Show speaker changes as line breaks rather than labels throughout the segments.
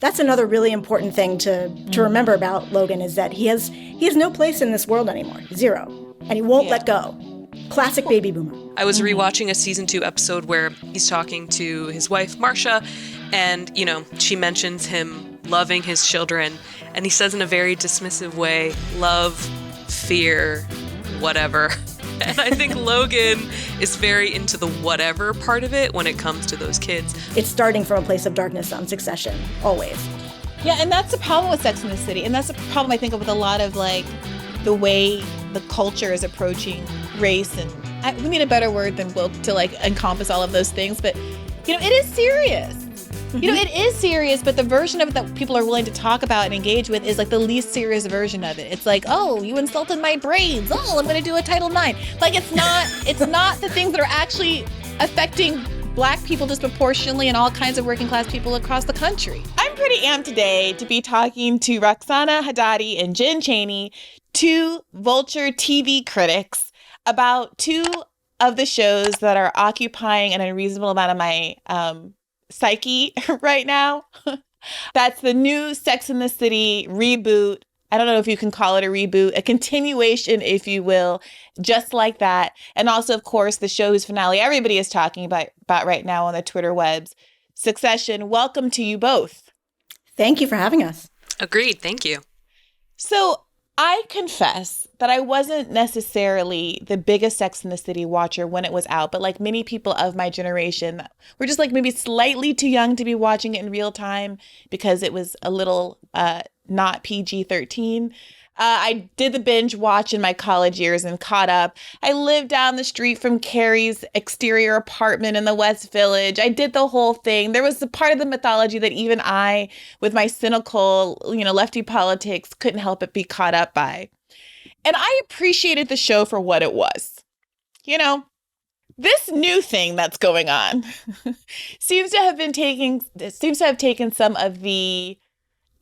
That's another really important thing to remember about Logan, is that he has no place in this world anymore. Zero. And he won't let go. Classic baby boomer.
I was rewatching a season 2 episode where he's talking to his wife, Marsha, and, she mentions him loving his children, and he says in a very dismissive way, love, fear, whatever. And I think Logan is very into the whatever part of it when it comes to those kids.
It's starting from a place of darkness on Succession, always.
Yeah, and that's the problem with Sex and the City. And that's the problem, I think, with a lot of, like, the way the culture is approaching race. And we need a better word than woke to, like, encompass all of those things. But, it is serious. It is serious, but the version of it that people are willing to talk about and engage with is like the least serious version of it. It's like, oh, you insulted my braids. Oh, I'm going to do a Title IX. Like, it's not the things that are actually affecting Black people disproportionately and all kinds of working class people across the country. I'm pretty amped today to be talking to Roxana Hadadi and Jen Chaney, 2 Vulture TV critics, about 2 of the shows that are occupying an unreasonable amount of my psyche right now. That's the new Sex and the City reboot. I don't know if you can call it a reboot, a continuation, if you will, just like that. And also, of course, the show whose finale everybody is talking about right now on the Twitter webs, Succession. Welcome to you both.
Thank you for having us.
Agreed. Thank you.
So I confess that I wasn't necessarily the biggest Sex and the City watcher when it was out, but like many people of my generation, we're just like maybe slightly too young to be watching it in real time because it was a little not PG-13. I did the binge watch in my college years and caught up. I lived down the street from Carrie's exterior apartment in the West Village. I did the whole thing. There was a part of the mythology that even I, with my cynical, lefty politics, couldn't help but be caught up by. And I appreciated the show for what it was. This new thing that's going on seems to have taken some of the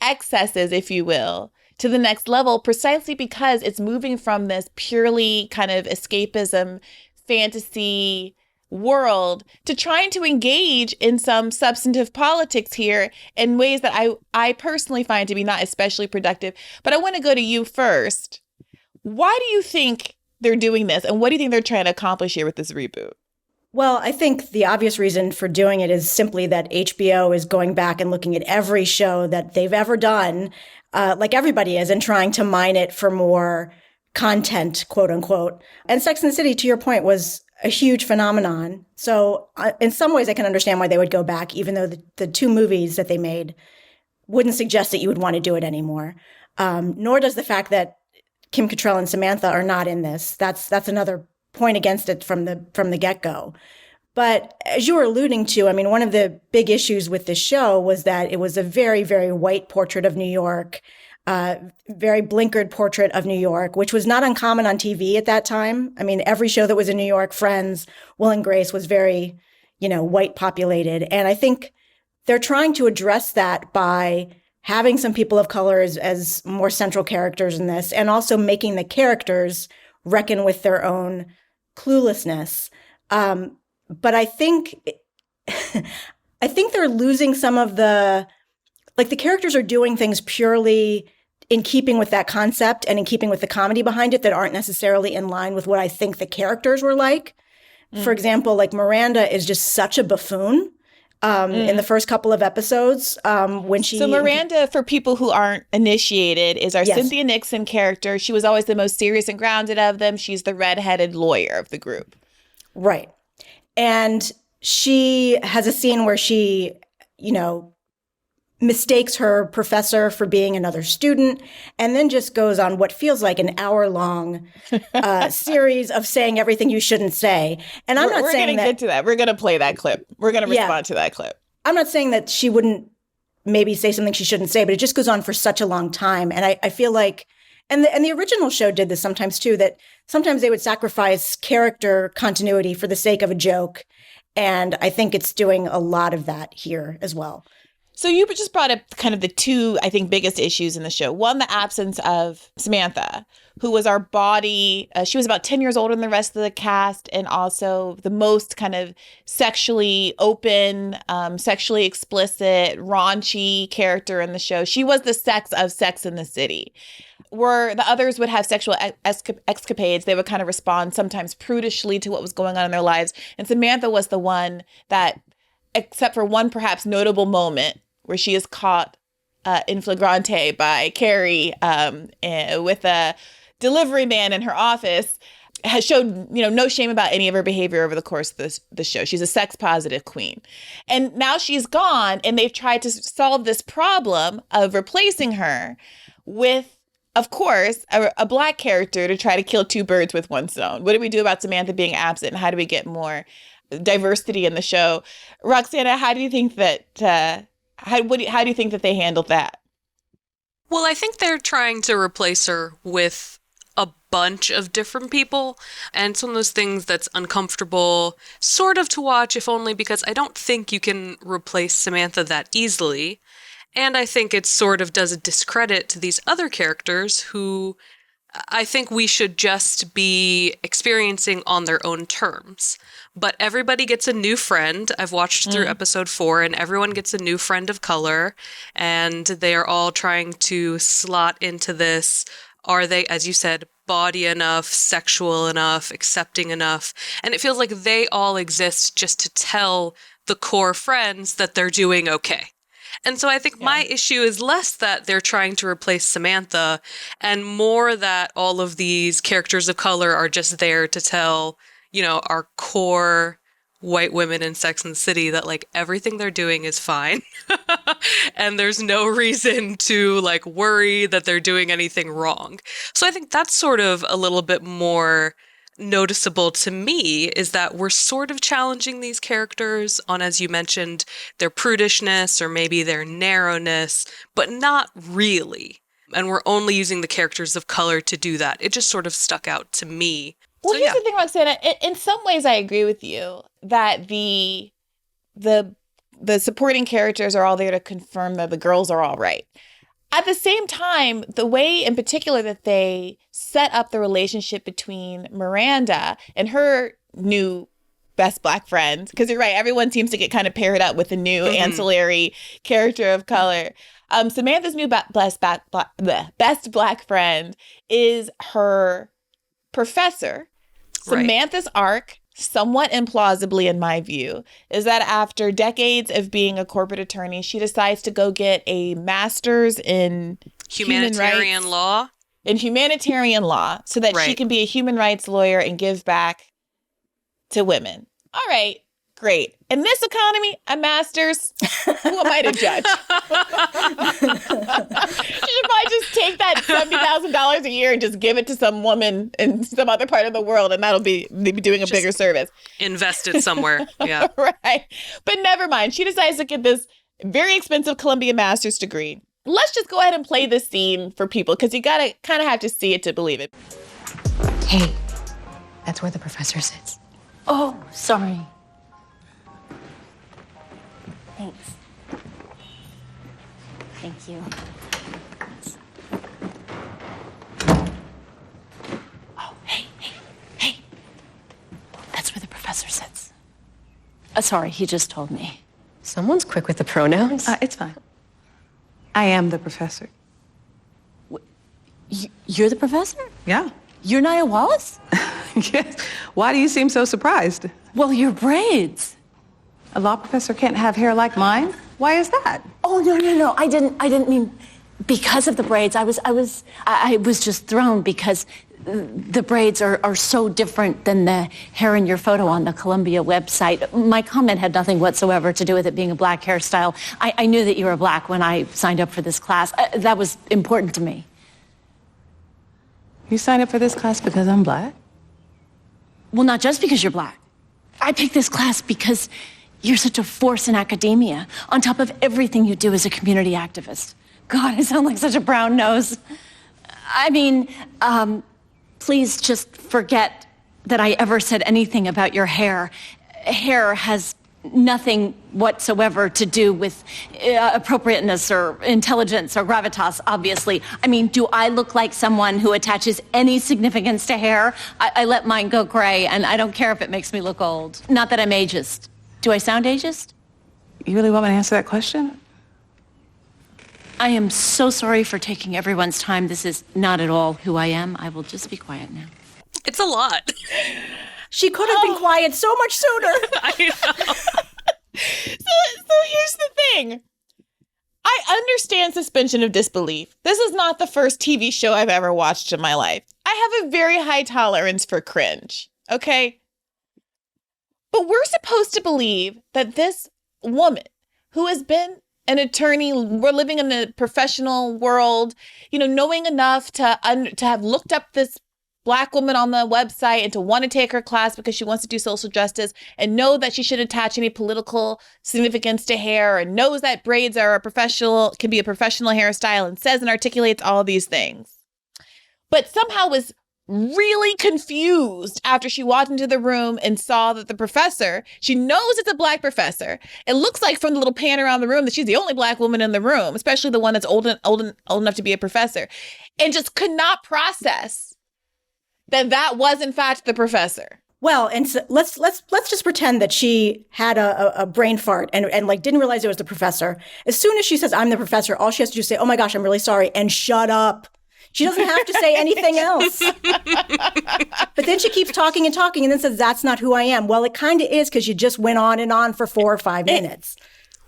excesses, if you will, to the next level, precisely because it's moving from this purely kind of escapism, fantasy world to trying to engage in some substantive politics here in ways that I personally find to be not especially productive. But I want to go to you first. Why do you think they're doing this? And what do you think they're trying to accomplish here with this reboot?
Well, I think the obvious reason for doing it is simply that HBO is going back and looking at every show that they've ever done, like everybody is, and trying to mine it for more content, quote unquote. And Sex and the City, to your point, was a huge phenomenon. So in some ways, I can understand why they would go back, even though the 2 movies that they made wouldn't suggest that you would want to do it anymore. Nor does the fact that Kim Cattrall and Samantha are not in this. That's another point against it from the get-go. But as you were alluding to, I mean, one of the big issues with this show was that it was a very, very white portrait of New York, very blinkered portrait of New York, which was not uncommon on TV at that time. I mean, every show that was in New York, Friends, Will and Grace, was very, white populated. And I think they're trying to address that by having some people of color as more central characters in this, and also making the characters reckon with their own cluelessness. But I think they're losing some of the characters are doing things purely in keeping with that concept and in keeping with the comedy behind it that aren't necessarily in line with what I think the characters were like. For example, like Miranda is just such a buffoon. In the first couple of episodes, when she...
So Miranda, for people who aren't initiated, is our Cynthia Nixon character. She was always the most serious and grounded of them. She's the redheaded lawyer of the group.
Right. And she has a scene where she, mistakes her professor for being another student, and then just goes on what feels like an hour-long series of saying everything you shouldn't say. And I'm not saying that... We're going to
get to that. We're going to play that clip. We're going to respond to that clip.
I'm not saying that she wouldn't maybe say something she shouldn't say, but it just goes on for such a long time. And I feel like... And the original show did this sometimes, too, that sometimes they would sacrifice character continuity for the sake of a joke. And I think it's doing a lot of that here as well.
So you just brought up kind of the 2, I think, biggest issues in the show. One, the absence of Samantha, who was our body. She was about 10 years older than the rest of the cast, and also the most kind of sexually open, sexually explicit, raunchy character in the show. She was the sex of Sex in the City. Where the others would have sexual escapades, they would kind of respond sometimes prudishly to what was going on in their lives. And Samantha was the one that, except for one perhaps notable moment where she is caught in flagrante by Carrie with a delivery man in her office, has showed no shame about any of her behavior over the course of the show. She's a sex positive queen. And now she's gone, and they've tried to solve this problem of replacing her with, of course, a Black character to try to kill two birds with one stone. What do we do about Samantha being absent, and how do we get more diversity in the show? Roxana, how do you think that how do you think that they handled that?
Well, I think they're trying to replace her with a bunch of different people, and it's one of those things that's uncomfortable sort of to watch, if only because I don't think you can replace Samantha that easily. And I think it sort of does a discredit to these other characters who I think we should just be experiencing on their own terms. But everybody gets a new friend. I've watched through episode 4, and everyone gets a new friend of color, and they are all trying to slot into this. Are they, as you said, body enough, sexual enough, accepting enough? And it feels like they all exist just to tell the core friends that they're doing okay. And so I think my issue is less that they're trying to replace Samantha and more that all of these characters of color are just there to tell, our core white women in Sex and the City that like everything they're doing is fine. And there's no reason to like worry that they're doing anything wrong. So I think that's sort of a little bit more noticeable to me, is that we're sort of challenging these characters on, as you mentioned, their prudishness or maybe their narrowness, but not really. And we're only using the characters of color to do that. It just sort of stuck out to me.
Well, here's the thing, Roxana. In some ways, I agree with you that the supporting characters are all there to confirm that the girls are all right. At the same time, the way in particular that they set up the relationship between Miranda and her new best Black friend, because you're right, everyone seems to get kind of paired up with a new ancillary character of color. Samantha's new best Black friend is her professor.
Right.
Samantha's arc, somewhat implausibly in my view, is that after decades of being a corporate attorney, she decides to go get a master's in
humanitarian law.
In humanitarian law, so that she can be a human rights lawyer and give back to women. All right, great. In this economy, a master's, who am I to judge? She should probably just take that $70,000 a year and just give it to some woman in some other part of the world, and they'd be doing a bigger service.
Invest it somewhere, yeah.
Right. But never mind. She decides to get this very expensive Columbia master's degree. Let's just go ahead and play this scene for people, because you gotta kind of have to see it to believe it.
Hey, that's where the professor sits.
Oh, sorry. Thanks. Thank you. Oh, hey. That's where the professor sits. Sorry, he just told me.
Someone's quick with the pronouns.
It's fine. I am the professor.
You're the professor?
Yeah.
You're Nia Wallace?
Yes. Why do you seem so surprised?
Well, your braids.
A law professor can't have hair like mine? Why is that?
Oh, no. I didn't mean because of the braids. I was just thrown because the braids are so different than the hair in your photo on the Columbia website. My comment had nothing whatsoever to do with it being a Black hairstyle. I knew that you were Black when I signed up for this class. That was important to me.
You signed up for this class because I'm Black?
Well, not just because you're Black. I picked this class because you're such a force in academia, on top of everything you do as a community activist. God, I sound like such a brown nose. I mean, please just forget that I ever said anything about your hair. Hair has nothing whatsoever to do with appropriateness or intelligence or gravitas, obviously. I mean, do I look like someone who attaches any significance to hair? I let mine go gray, and I don't care if it makes me look old. Not that I'm ageist. Do I sound ageist?
You really want me to answer that question?
I am so sorry for taking everyone's time. This is not at all who I am. I will just be quiet now.
It's a lot.
She could have been quiet so much sooner.
I know.
So here's the thing. I understand suspension of disbelief. This is not the first TV show I've ever watched in my life. I have a very high tolerance for cringe, okay? But we're supposed to believe that this woman who has been an attorney, we're living in a professional world, knowing enough to have looked up this Black woman on the website and to want to take her class because she wants to do social justice and know that she shouldn't attach any political significance to hair and knows that braids are can be a professional hairstyle and says and articulates all these things. But somehow was really confused after she walked into the room and saw that the professor, she knows it's a Black professor. It looks like from the little pan around the room that she's the only Black woman in the room, especially the one that's old enough to be a professor, and just could not process that was in fact the professor.
Well, and so let's just pretend that she had a brain fart and like didn't realize it was the professor. As soon as she says, "I'm the professor," all she has to do is say, "Oh my gosh, I'm really sorry," and shut up. She doesn't have to say anything else. But then she keeps talking and talking and then says, "That's not who I am." Well, it kind of is because you just went on and on for 4 or 5 minutes.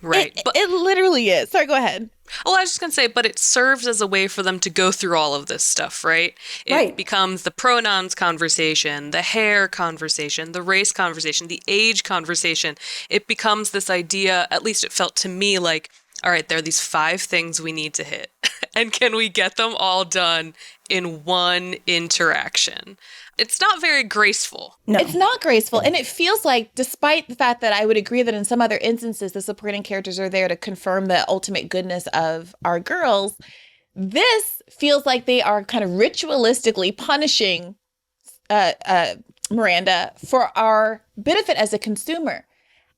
Right.
It literally is. Sorry, go ahead.
Well, I was just going to say, but it serves as a way for them to go through all of this stuff, right? It becomes the pronouns conversation, the hair conversation, the race conversation, the age conversation. It becomes this idea, at least it felt to me like, all right, there are these 5 things we need to hit. And can we get them all done in one interaction? It's not very graceful.
No. It's not graceful. And it feels like, despite the fact that I would agree that in some other instances, the supporting characters are there to confirm the ultimate goodness of our girls, this feels like they are kind of ritualistically punishing Miranda for our benefit as a consumer.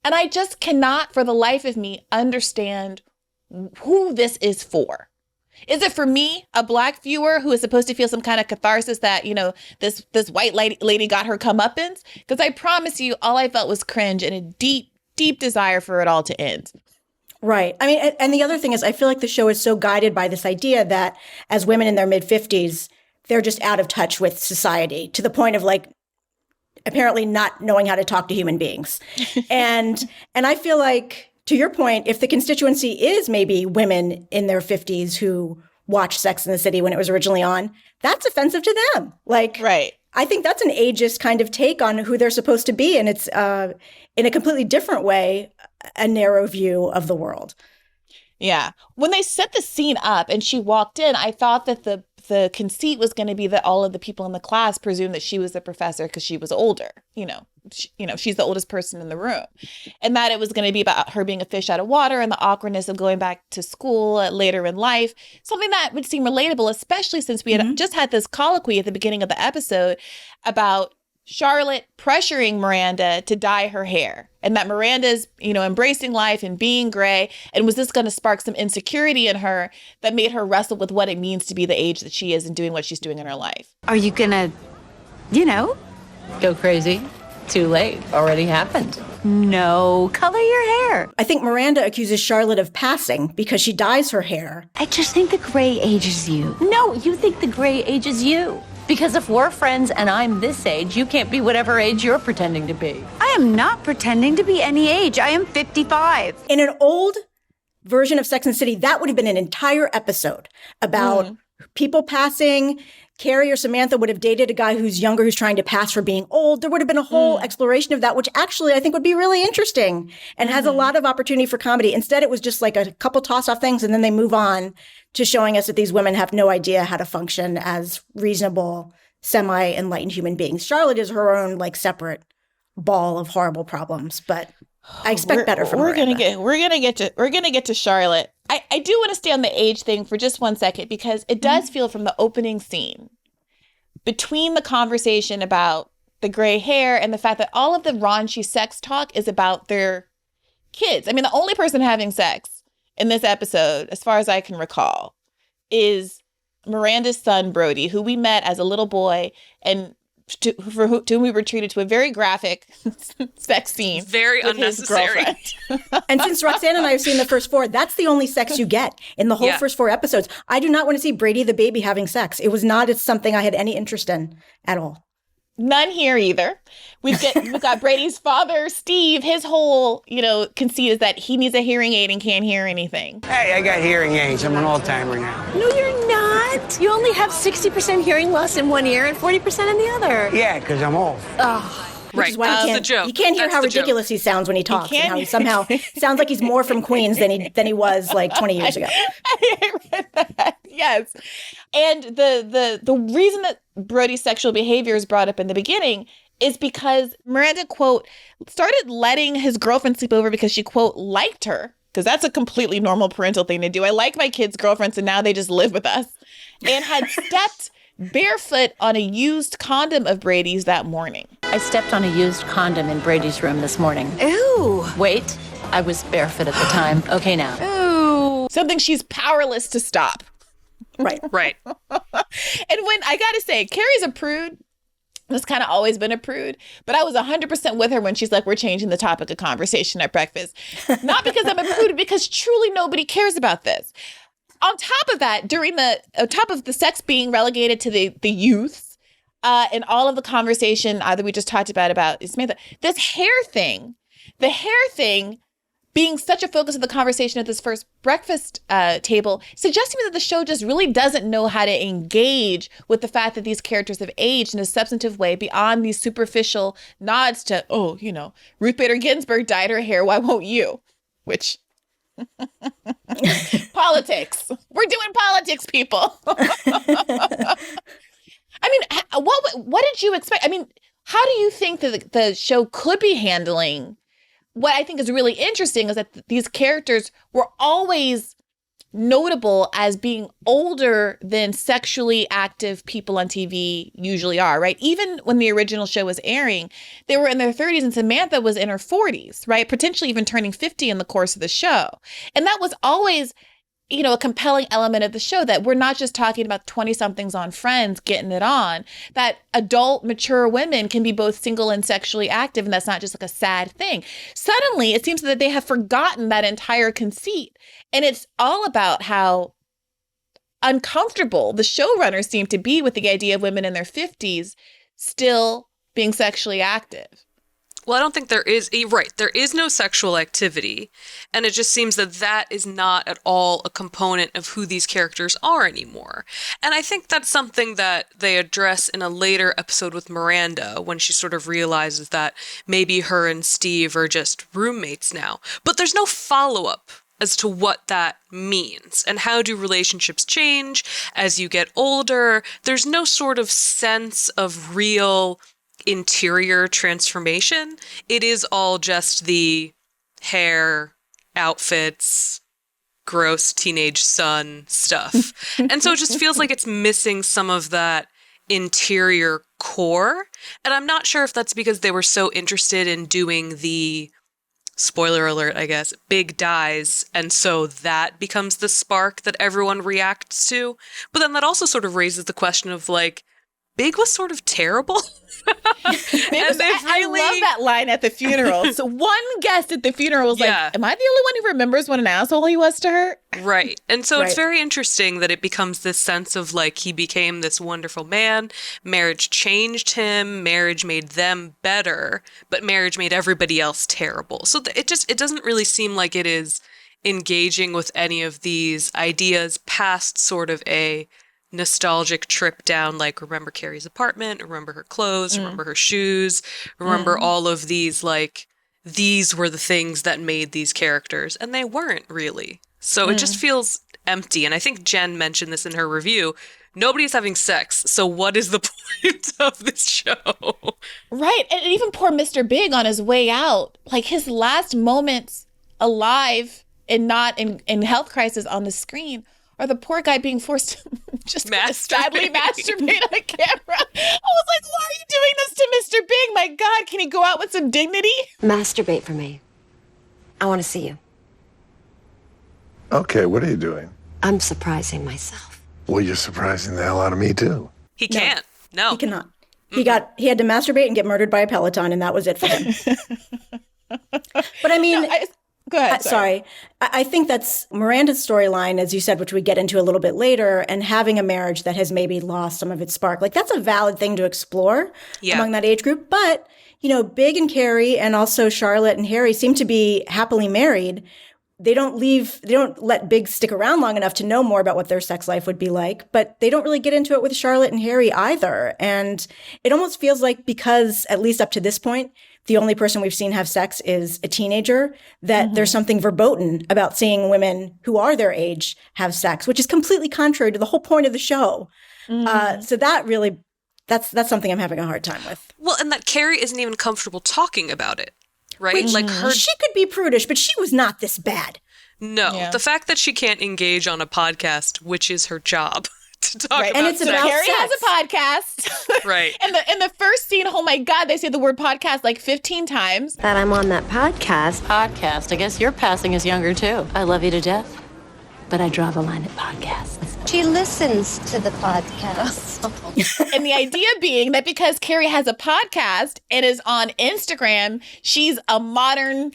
And I just cannot, for the life of me, understand who this is for. Is it for me, a Black viewer who is supposed to feel some kind of catharsis that, this white lady got her comeuppance? Because I promise you, all I felt was cringe and a deep, deep desire for it all to end.
Right. I mean, and the other thing is, I feel like the show is so guided by this idea that as women in their mid-50s, they're just out of touch with society to the point of like, apparently not knowing how to talk to human beings. And I feel like, to your point, if the constituency is maybe women in their 50s who watched Sex and the City when it was originally on, that's offensive to them. Like, right. I think that's an ageist kind of take on who they're supposed to be. And it's in a completely different way, a narrow view of the world.
Yeah. When they set the scene up and she walked in, I thought that the conceit was going to be that all of the people in the class presumed that she was the professor because she was older. She's the oldest person in the room. And that it was going to be about her being a fish out of water and the awkwardness of going back to school later in life. Something that would seem relatable, especially since we had just had this colloquy at the beginning of the episode about Charlotte pressuring Miranda to dye her hair, and that Miranda's, embracing life and being gray. And was this going to spark some insecurity in her that made her wrestle with what it means to be the age that she is and doing what she's doing in her life?
Are you gonna, go crazy? Too late. Already happened.
No, color your hair.
I think Miranda accuses Charlotte of passing because she dyes her hair.
I just think the gray ages you. No, you think the gray ages you. Because if we're friends and I'm this age, you can't be whatever age you're pretending to be.
I am not pretending to be any age. I am 55.
In an old version of Sex and the City, that would have been an entire episode about people passing. Carrie or Samantha would have dated a guy who's younger, who's trying to pass for being old. There would have been a whole exploration of that, which actually I think would be really interesting and has a lot of opportunity for comedy. Instead, it was just like a couple toss-off things, and then they move on to showing us that these women have no idea how to function as reasonable, semi-enlightened human beings. Charlotte is her own separate ball of horrible problems, but I expect better from her.
We're gonna get to Charlotte. I do want to stay on the age thing for just 1 second, because it does feel from the opening scene, between the conversation about the gray hair and the fact that all of the raunchy sex talk is about their kids. I mean, the only person having sex in this episode, as far as I can recall, is Miranda's son, Brody, who we met as a little boy and to whom we were treated to a very graphic sex scene.
Very
with
unnecessary.
His girlfriend.
And since Roxanne and I have seen the first 4, that's the only sex you get in the whole first 4 episodes. I do not want to see Brady the baby having sex. It was not something I had any interest in at all.
None here either. We've got Brady's father, Steve. His whole, conceit is that he needs a hearing aid and can't hear anything.
Hey, I got hearing aids. I'm an old-timer now.
No, you're not. You only have 60% hearing loss in one ear and 40% in the other.
Yeah, because I'm old.
Right,
Is why
that's
you
the joke.
You can't hear
That's
how
the
ridiculous
joke.
he sounds when he talks, and how he somehow sounds like he's more from Queens than he was like 20 years ago.
I read that. Yes. And the reason that Brody's sexual behavior is brought up in the beginning is because Miranda, quote, started letting his girlfriend sleep over because she, quote, liked her. Because that's a completely normal parental thing to do. I like my kids' girlfriends and now they just live with us. And had stepped barefoot on a used condom of Brady's that morning.
I stepped on a used condom in Brady's room this morning.
Ew.
Wait, I was barefoot at the time. Okay, now.
Ew.
Something she's powerless to stop.
Right.
Right.
And when, I gotta say, Carrie's a prude. Has kind of always been a prude, but I was 100% with her when she's like, we're changing the topic of conversation at breakfast. Not because I'm a prude, because truly nobody cares about this. On top of that, on top of the sex being relegated to the youths, and all of the conversation that we just talked about Samantha, this the hair thing being such a focus of the conversation at this first breakfast table, suggesting that the show just really doesn't know how to engage with the fact that these characters have aged in a substantive way beyond these superficial nods to, Ruth Bader Ginsburg dyed her hair, why won't you? Which, politics. We're doing politics, people. I mean, what did you expect? I mean, how do you think that the show could be handling? What I think is really interesting is that these characters were always notable as being older than sexually active people on TV usually are, right? Even when the original show was airing, they were in their 30s and Samantha was in her 40s, right? Potentially even turning 50 in the course of the show. And that was always, a compelling element of the show, that we're not just talking about 20-somethings on Friends getting it on, that adult, mature women can be both single and sexually active, and that's not just like a sad thing. Suddenly, it seems that they have forgotten that entire conceit, and it's all about how uncomfortable the showrunners seem to be with the idea of women in their 50s still being sexually active.
Well, I don't think there is no sexual activity. And it just seems that is not at all a component of who these characters are anymore. And I think that's something that they address in a later episode with Miranda, when she sort of realizes that maybe her and Steve are just roommates now. But there's no follow-up as to what that means and how do relationships change as you get older. There's no sort of sense of real interior transformation. It is all just the hair, outfits, gross teenage son stuff. And so it just feels like it's missing some of that interior core. And I'm not sure if that's because they were so interested in doing the, spoiler alert, I guess, big dies, and so that becomes the spark that everyone reacts to. But then that also sort of raises the question of, like, Big was sort of terrible.
I love that line at the funeral. So one guest at the funeral was like, am I the only one who remembers what an asshole he was to her?
Right. And so it's very interesting that it becomes this sense of like he became this wonderful man. Marriage changed him. Marriage made them better, but marriage made everybody else terrible. So it doesn't really seem like it is engaging with any of these ideas past sort of a nostalgic trip down, like remember Carrie's apartment, remember her clothes, remember her shoes, remember all of these, like these were the things that made these characters, and they weren't really. So it just feels empty. And I think Jen mentioned this in her review. Nobody's having sex, so what is the point of this show?
Right. And even poor Mr. Big on his way out, like his last moments alive and not in health crisis on the screen are the poor guy being forced to just sadly masturbate on camera. I was like, why are you doing this to Mr. Big? My God, can he go out with some dignity?
Masturbate for me. I want to see you.
Okay, what are you doing?
I'm surprising myself.
Well, you're surprising the hell out of me, too.
He can't. No.
He cannot. He had to masturbate and get murdered by a Peloton, and that was it for him. But I mean,
go ahead.
Sorry. I think that's Miranda's storyline, as you said, which we get into a little bit later, and having a marriage that has maybe lost some of its spark. Like, that's a valid thing to explore among that age group. But, you know, Big and Carrie and also Charlotte and Harry seem to be happily married. They don't let Big stick around long enough to know more about what their sex life would be like, but they don't really get into it with Charlotte and Harry either. And it almost feels like, because at least up to this point, the only person we've seen have sex is a teenager, that there's something verboten about seeing women who are their age have sex, which is completely contrary to the whole point of the show. So that really, that's something I'm having a hard time with.
Well, and that Carrie isn't even comfortable talking about it. Right?
Which,
like
she could be prudish, but she was not this bad.
No. Yeah. The fact that she can't engage on a podcast, which is her job to talk about
and it's
sex.
about
Carrie
sex.
has a podcast.
Right.
In the first scene, oh my God, they say the word podcast like 15 times.
That I'm on that podcast.
Podcast. I guess your passing is younger, too. I love you to death, but I draw the line at podcasts.
She listens to the podcast.
And the idea being that because Carrie has a podcast and is on Instagram, she's a modern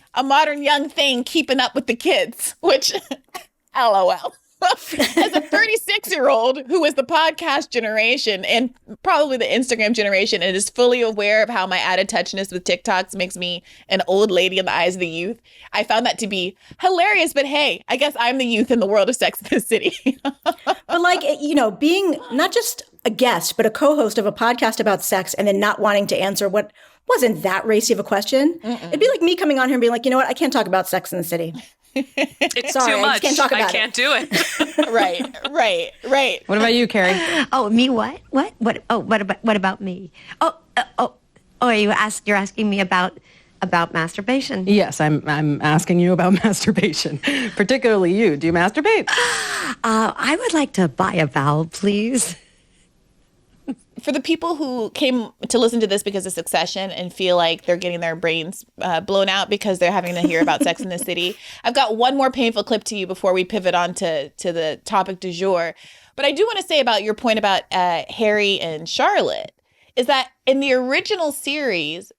young thing keeping up with the kids, which, LOL. As a 36-year-old who is the podcast generation and probably the Instagram generation and is fully aware of how my out of touchness with TikToks makes me an old lady in the eyes of the youth, I found that to be hilarious. But hey, I guess I'm the youth in the world of Sex and the City.
But like, you know, being not just a guest, but a co-host of a podcast about sex and then not wanting to answer what wasn't that racy of a question. It'd be like me coming on here and being like, you know what, I can't talk about Sex in the City.
It's
Sorry,
too much.
I just can't talk about
I can't do it.
Right.
What about you, Carrie?
Oh, me? What? Oh, what about me? Oh, you're asking me about masturbation?
Yes, I'm asking you about masturbation. Particularly you. Do you masturbate?
I would like to buy a vowel, please.
For the people who came to listen to this because of Succession and feel like they're getting their brains blown out because they're having to hear about Sex in the City, I've got one more painful clip to you before we pivot on to the topic du jour. But I do want to say about your point about Harry and Charlotte is that in the original series,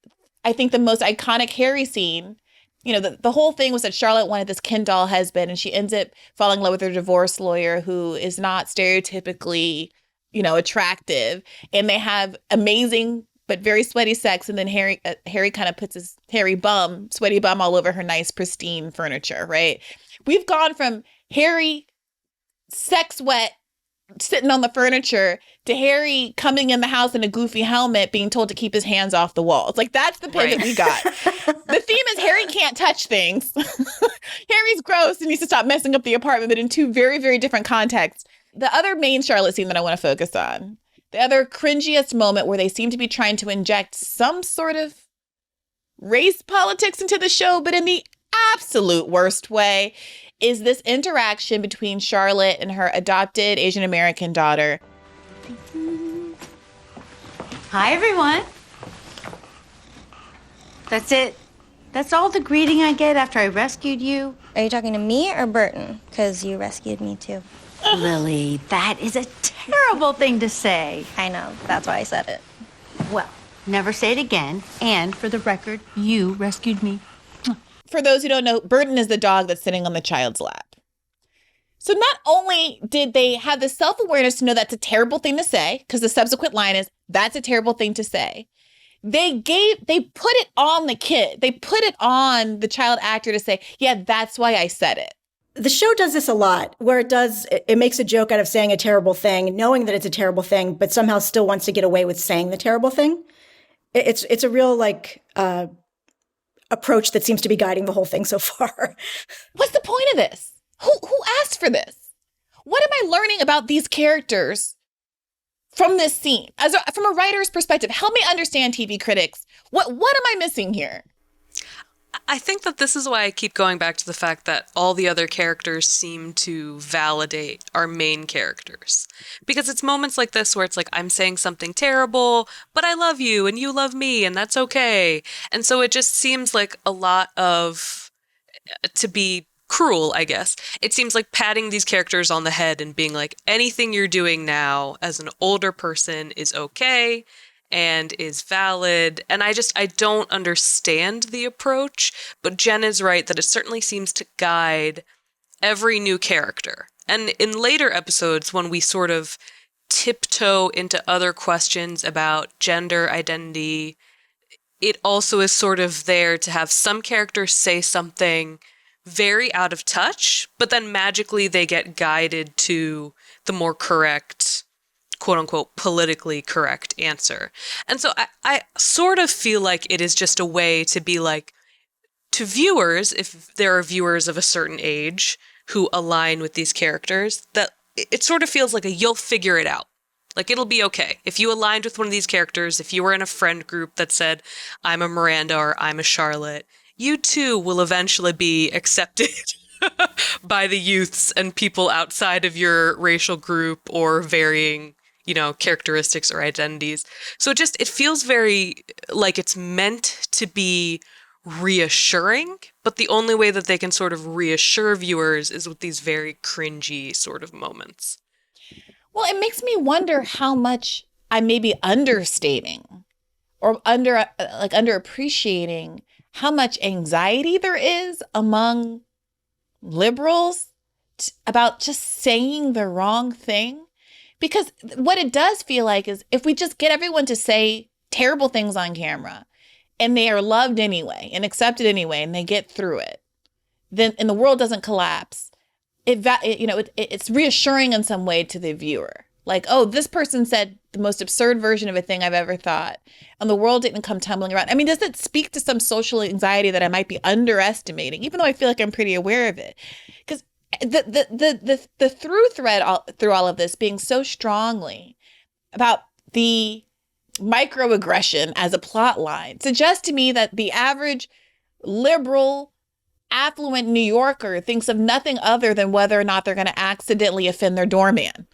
I think the most iconic Harry scene, you know, the whole thing was that Charlotte wanted this Ken doll husband and she ends up falling in love with her divorce lawyer who is not stereotypically, you know, attractive, and they have amazing but very sweaty sex, and then Harry kind of puts his sweaty bum all over her nice pristine furniture, right? We've gone from Harry sex wet sitting on the furniture to Harry coming in the house in a goofy helmet being told to keep his hands off the walls. Like, that's the pivot we got. The theme is Harry can't touch things. Harry's gross and needs to stop messing up the apartment, but in two very, very different contexts. The other main Charlotte scene that I want to focus on, the other cringiest moment where they seem to be trying to inject some sort of race politics into the show, but in the absolute worst way, is this interaction between Charlotte and her adopted Asian American daughter.
Hi, everyone.
That's it. That's all the greeting I get after I rescued you.
Are you talking to me or Burton? Because you rescued me too.
Lily, that is a terrible thing to say.
I know. That's why I said it.
Well, never say it again. And for the record, you rescued me.
For those who don't know, Burton is the dog that's sitting on the child's lap. So not only did they have the self-awareness to know that's a terrible thing to say, because the subsequent line is, that's a terrible thing to say. They put it on the kid. They put it on the child actor to say, yeah, that's why I said it.
The show does this a lot, where it makes a joke out of saying a terrible thing, knowing that it's a terrible thing, but somehow still wants to get away with saying the terrible thing. It's a real approach that seems to be guiding the whole thing so far.
What's the point of this? Who asked for this? What am I learning about these characters from this scene? From a writer's perspective, help me understand, TV critics. What am I missing here?
I think that this is why I keep going back to the fact that all the other characters seem to validate our main characters. Because it's moments like this where it's like, I'm saying something terrible, but I love you and you love me and that's okay. And so it just seems like a lot of to be cruel, I guess. It seems like patting these characters on the head and being like, anything you're doing now as an older person is okay and is valid. And I don't understand the approach, but Jen is right that it certainly seems to guide every new character. And in later episodes, when we sort of tiptoe into other questions about gender identity, it also is sort of there to have some characters say something very out of touch, but then magically they get guided to the more correct, quote unquote, politically correct answer. And so I sort of feel like it is just a way to be like, to viewers, if there are viewers of a certain age who align with these characters, that it sort of feels like you'll figure it out. Like, it'll be okay. If you aligned with one of these characters, if you were in a friend group that said, I'm a Miranda or I'm a Charlotte, you too will eventually be accepted by the youths and people outside of your racial group or varying, characteristics or identities. So it feels very like it's meant to be reassuring, but the only way that they can sort of reassure viewers is with these very cringy sort of moments.
Well, it makes me wonder how much I may be understating or underappreciating how much anxiety there is among liberals about just saying the wrong thing. Because what it does feel like is if we just get everyone to say terrible things on camera and they are loved anyway and accepted anyway and they get through it, then and the world doesn't collapse, it's reassuring in some way to the viewer. Like, oh, this person said the most absurd version of a thing I've ever thought, and the world didn't come tumbling around. I mean, does it speak to some social anxiety that I might be underestimating, even though I feel like I'm pretty aware of it? Because the through thread through all of this being so strongly about the microaggression as a plot line suggests to me that the average liberal, affluent New Yorker thinks of nothing other than whether or not they're going to accidentally offend their doorman.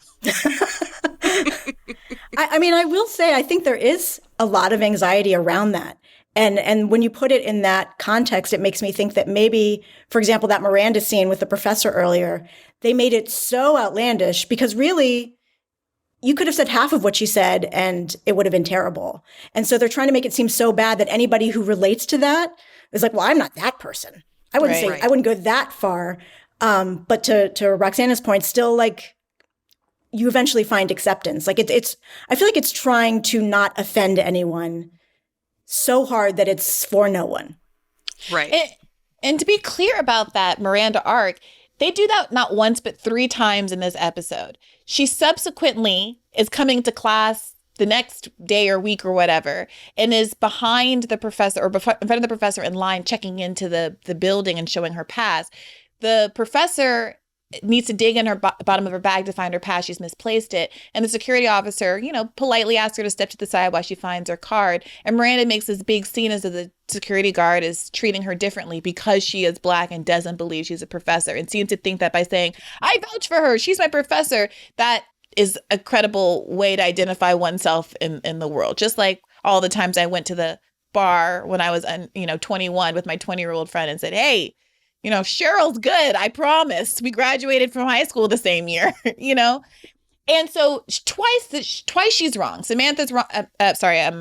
I mean, I will say, I think there is a lot of anxiety around that. And when you put it in that context, it makes me think that maybe, for example, that Miranda scene with the professor earlier, they made it so outlandish because really you could have said half of what she said and it would have been terrible. And so they're trying to make it seem so bad that anybody who relates to that is like, well, I'm not that person. I wouldn't say, I wouldn't go that far. But to Roxana's point, still like, you eventually find acceptance. Like I feel like it's trying to not offend anyone so hard that it's for no one.
Right.
And to be clear about that Miranda arc, they do that not once, but 3 times in this episode. She subsequently is coming to class the next day or week or whatever, and is behind the professor or in front of the professor in line, checking into the building and showing her pass. The professor needs to dig in her bottom of her bag to find her pass. She's misplaced it. And the security officer, politely asks her to step to the side while she finds her card. And Miranda makes this big scene as if the security guard is treating her differently because she is Black and doesn't believe she's a professor, and seems to think that by saying, I vouch for her, she's my professor, that is a credible way to identify oneself in the world. Just like all the times I went to the bar when I was, 21 with my 20-year-old friend and said, hey, Cheryl's good. I promise. We graduated from high school the same year, And so twice she's wrong. Samantha's wrong.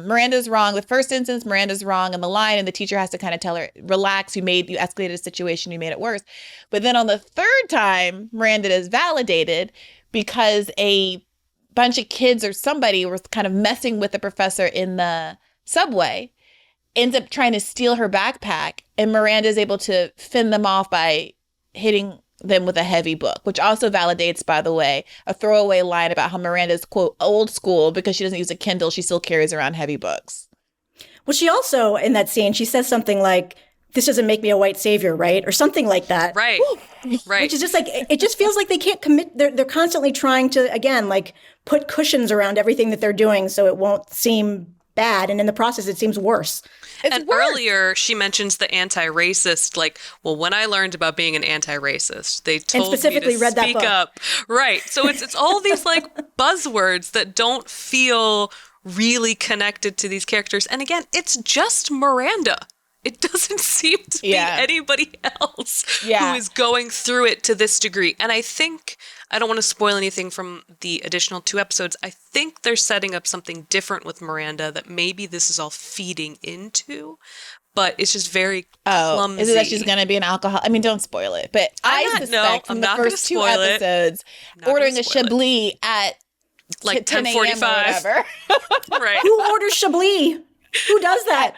Miranda's wrong. The first instance, Miranda's wrong in the line, and the teacher has to kind of tell her, relax, you escalated a situation, you made it worse. But then on the third time, Miranda is validated because a bunch of kids or somebody was kind of messing with the professor in the subway, ends up trying to steal her backpack, and Miranda is able to fend them off by hitting them with a heavy book, which also validates, by the way, a throwaway line about how Miranda is, quote, old school because she doesn't use a Kindle. She still carries around heavy books.
Well, she also, in that scene, she says something like, this doesn't make me a white savior, right? Or something like that.
Right. Right.
Which is just like, it just feels like they can't commit. They're constantly trying to, again, like put cushions around everything that they're doing so it won't seem bad. And in the process, it seems worse.
Earlier, she mentions the anti-racist, like, well, when I learned about being an anti-racist, they told me to
read
speak up. Right. So it's all these like buzzwords that don't feel really connected to these characters. And again, it's just Miranda. It doesn't seem to be
Yeah.
anybody else
Yeah.
who is going through it to this degree. And I think, I don't want to spoil anything from the additional 2 episodes. I think they're setting up something different with Miranda that maybe this is all feeding into, but it's just very clumsy.
Is it that she's going to be an alcoholic? I mean, don't spoil it. But I suspect from the first 2 episodes, ordering a Chablis at
like
10 a.m. or
10:45.
whatever.
Right.
Who orders Chablis? Who does that?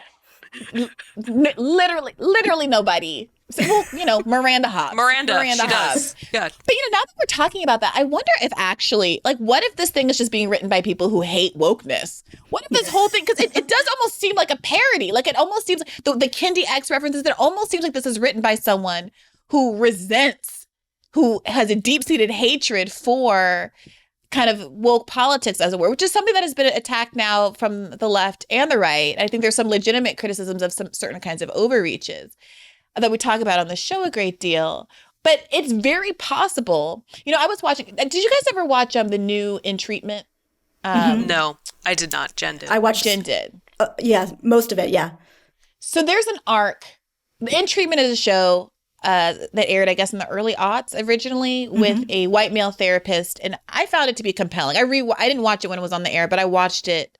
Literally nobody. So, well, you know, Miranda Hobbs.
Miranda she does. Yeah.
But, you know, now that we're talking about that, I wonder if actually, like, what if this thing is just being written by people who hate wokeness? What if this whole thing, because it does almost seem like a parody. Like, it almost seems like the Kendi X references, it almost seems like this is written by someone who resents, who has a deep-seated hatred for kind of woke politics, as it were, which is something that has been attacked now from the left and the right. I think there's some legitimate criticisms of some certain kinds of overreaches that we talk about on the show a great deal. But it's very possible. You know, I was watching, did you guys ever watch the new In Treatment?
No, I did not. Jen did.
I watched.
Jen did.
Yeah, most of it, yeah.
So there's an arc. In Treatment is a show that aired, I guess, in the early aughts originally with a white male therapist. And I found it to be compelling. I didn't watch it when it was on the air, but I watched it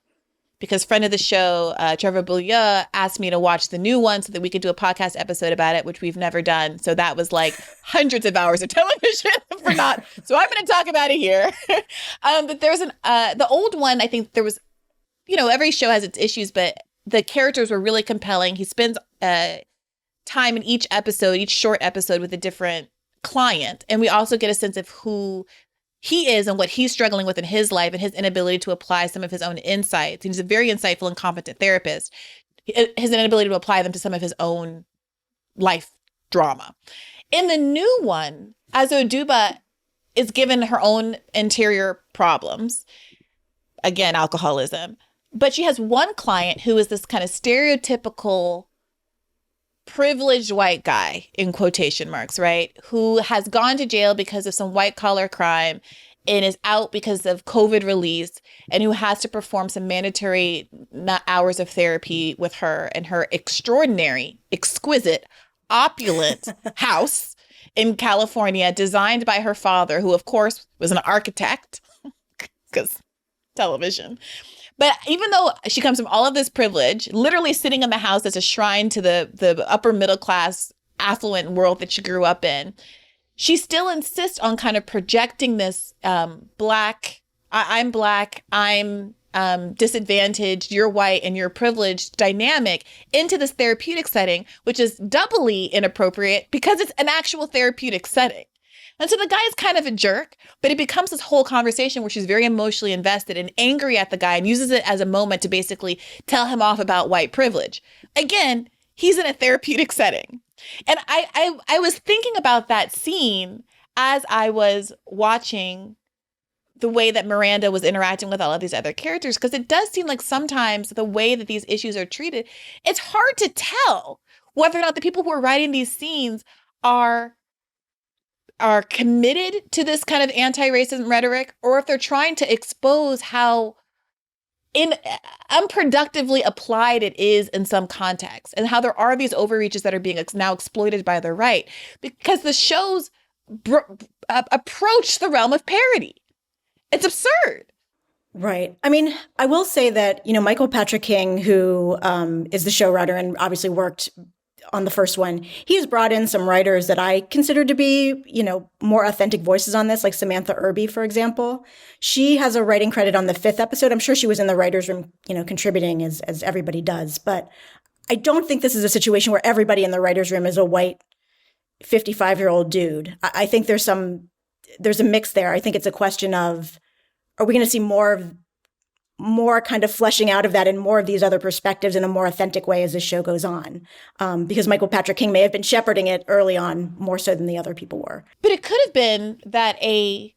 because friend of the show, Trevor Boulieu, asked me to watch the new one so that we could do a podcast episode about it, which we've never done. So that was like hundreds of hours of television for not. So I'm going to talk about it here. But there's the old one, I think there was, you know, every show has its issues, but the characters were really compelling. He spends time in each short episode with a different client. And we also get a sense of who he is and what he's struggling with in his life and his inability to apply some of his own insights. He's a very insightful and competent therapist. His inability to apply them to some of his own life drama. In the new one, Azoduba is given her own interior problems. Again, alcoholism. But she has one client who is this kind of stereotypical privileged white guy, in quotation marks, right? Who has gone to jail because of some white collar crime and is out because of COVID release, and who has to perform some mandatory hours of therapy with her and her extraordinary, exquisite, opulent house in California, designed by her father, who of course was an architect, because television. But even though she comes from all of this privilege, literally sitting in the house as a shrine to the upper middle class affluent world that she grew up in, she still insists on kind of projecting this I'm black, I'm disadvantaged, you're white, and you're privileged dynamic into this therapeutic setting, which is doubly inappropriate because it's an actual therapeutic setting. And so the guy is kind of a jerk, but it becomes this whole conversation where she's very emotionally invested and angry at the guy and uses it as a moment to basically tell him off about white privilege. Again, he's in a therapeutic setting. And I was thinking about that scene as I was watching the way that Miranda was interacting with all of these other characters, because it does seem like sometimes the way that these issues are treated, it's hard to tell whether or not the people who are writing these scenes are committed to this kind of anti-racism rhetoric, or if they're trying to expose how unproductively applied it is in some context, and how there are these overreaches that are being now exploited by the right, because the shows approach the realm of parody. It's absurd.
Right. I mean, I will say that, you know, Michael Patrick King, who is the showrunner and obviously worked on the first one, he has brought in some writers that I consider to be, you know, more authentic voices on this, like Samantha Irby, for example. She has a writing credit on the 5th episode. I'm sure she was in the writer's room, you know, contributing as everybody does. But I don't think this is a situation where everybody in the writer's room is a white 55-year-old dude. I think there's a mix there. I think it's a question of, are we going to see more kind of fleshing out of that and more of these other perspectives in a more authentic way as this show goes on? Because Michael Patrick King may have been shepherding it early on more so than the other people were.
But it could have been that a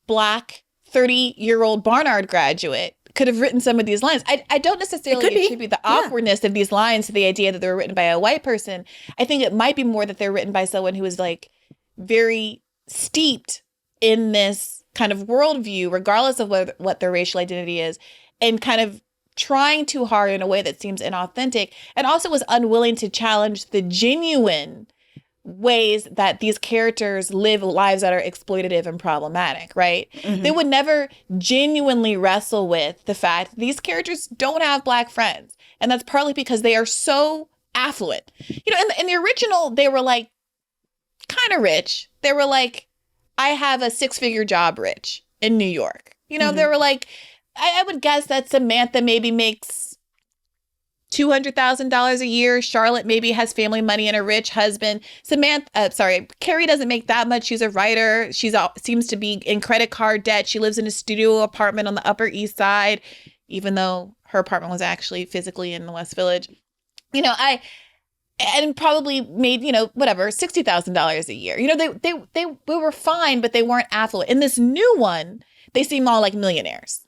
Black 30-year-old Barnard graduate could have written some of these lines. I don't necessarily attribute the awkwardness of these lines to the idea that they were written by a white person. I think it might be more that they're written by someone who is like very steeped in this kind of worldview, regardless of what their racial identity is, and kind of trying too hard in a way that seems inauthentic, and also was unwilling to challenge the genuine ways that these characters live lives that are exploitative and problematic, right? They would never genuinely wrestle with the fact that these characters don't have Black friends. And that's partly because they are so affluent. You know, in the original, they were like kind of rich. They were like, I have a 6-figure job rich in New York. You know, they were like, I would guess that Samantha maybe makes $200,000 a year. Charlotte maybe has family money and a rich husband. Carrie doesn't make that much. She's a writer. Seems to be in credit card debt. She lives in a studio apartment on the Upper East Side, even though her apartment was actually physically in the West Village. You know, and probably made, you know, whatever, $60,000 a year. You know, they were fine, but they weren't affluent. In this new one, they seem all like millionaires.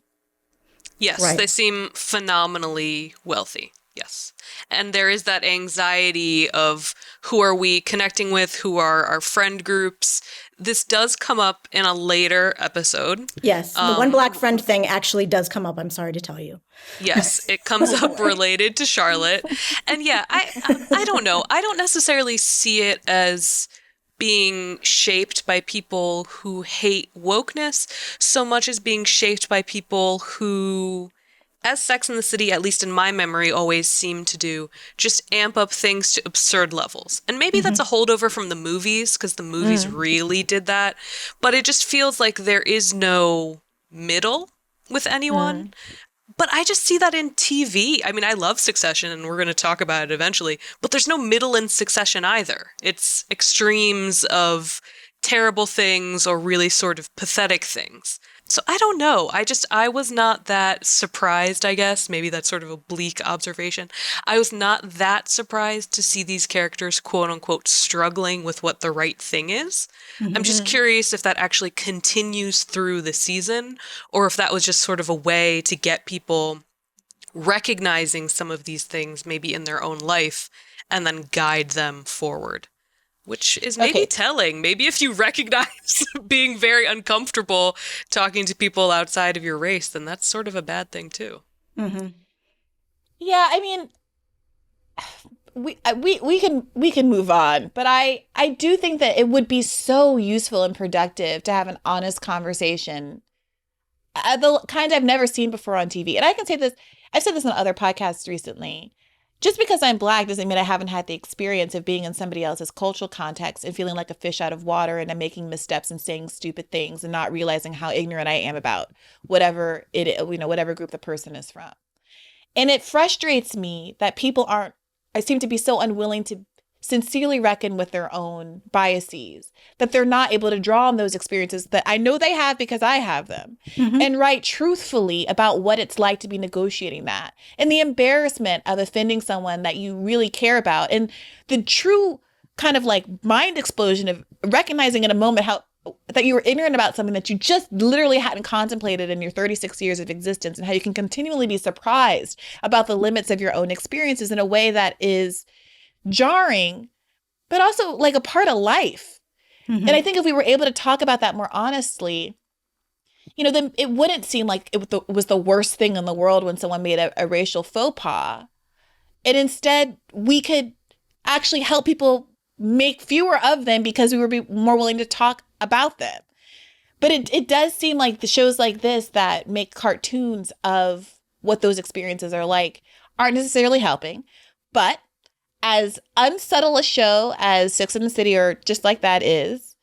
Yes, right. They seem phenomenally wealthy. Yes. And there is that anxiety of who are we connecting with, who are our friend groups. This does come up in a later episode.
Yes, the one Black friend thing actually does come up, I'm sorry to tell you.
Yes, it comes up related to Charlotte. And yeah, I don't know. I don't necessarily see it as being shaped by people who hate wokeness so much as being shaped by people who, as Sex and the City, at least in my memory, always seem to do, just amp up things to absurd levels. And maybe that's a holdover from the movies, because the movies really did that. But it just feels like there is no middle with anyone. But I just see that in TV. I mean, I love Succession, and we're going to talk about it eventually, but there's no middle in Succession either. It's extremes of terrible things or really sort of pathetic things. So I don't know. I was not that surprised, I guess. Maybe that's sort of a bleak observation. I was not that surprised to see these characters, quote unquote, struggling with what the right thing is. I'm just curious if that actually continues through the season, or if that was just sort of a way to get people recognizing some of these things maybe in their own life and then guide them forward. Which is maybe telling. Maybe if you recognize being very uncomfortable talking to people outside of your race, then that's sort of a bad thing too.
Yeah, I mean, we can move on, but I do think that it would be so useful and productive to have an honest conversation, the kind I've never seen before on TV. And I can say this, I've said this on other podcasts recently. Just because I'm Black doesn't mean I haven't had the experience of being in somebody else's cultural context and feeling like a fish out of water, and I'm making missteps and saying stupid things and not realizing how ignorant I am about whatever whatever group the person is from. And it frustrates me that I seem to be so unwilling to sincerely reckon with their own biases, that they're not able to draw on those experiences that I know they have because I have them, and write truthfully about what it's like to be negotiating that, and the embarrassment of offending someone that you really care about, and the true kind of like mind explosion of recognizing in a moment how that you were ignorant about something that you just literally hadn't contemplated in your 36 years of existence, and how you can continually be surprised about the limits of your own experiences in a way that is jarring, but also like a part of life. And I think if we were able to talk about that more honestly, you know, then it wouldn't seem like it was the worst thing in the world when someone made a racial faux pas. And instead, we could actually help people make fewer of them because we would be more willing to talk about them. But it does seem like the shows like this that make cartoons of what those experiences are like aren't necessarily helping. But as unsubtle a show as Sex and the City or Just Like That is,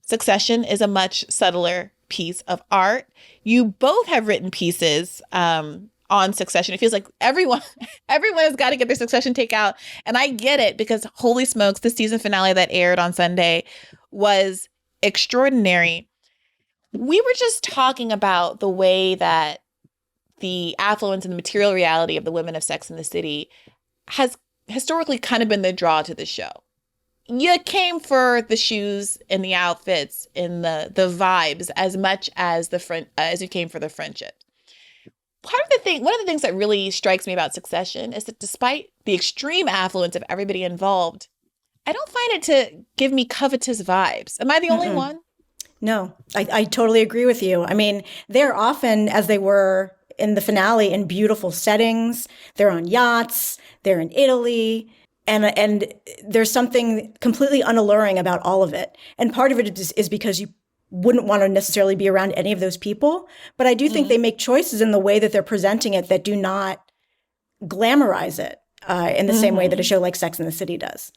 Succession is a much subtler piece of art. You both have written pieces on Succession. It feels like everyone has got to get their Succession take out. And I get it, because holy smokes, the season finale that aired on Sunday was extraordinary. We were just talking about the way that the affluence and the material reality of the women of Sex and the City has historically kind of been the draw to the show. You came for the shoes and the outfits and the vibes as much as as you came for the friendship. One of the things that really strikes me about Succession is that despite the extreme affluence of everybody involved, I don't find it to give me covetous vibes. Am I the only one?
No, I totally agree with you. I mean, they're often, as they were in the finale in beautiful settings. They're on yachts. They're in Italy. And there's something completely unalluring about all of it. And part of it is because you wouldn't want to necessarily be around any of those people. But I do think they make choices in the way that they're presenting it that do not glamorize it in the same way that a show like Sex and the City does.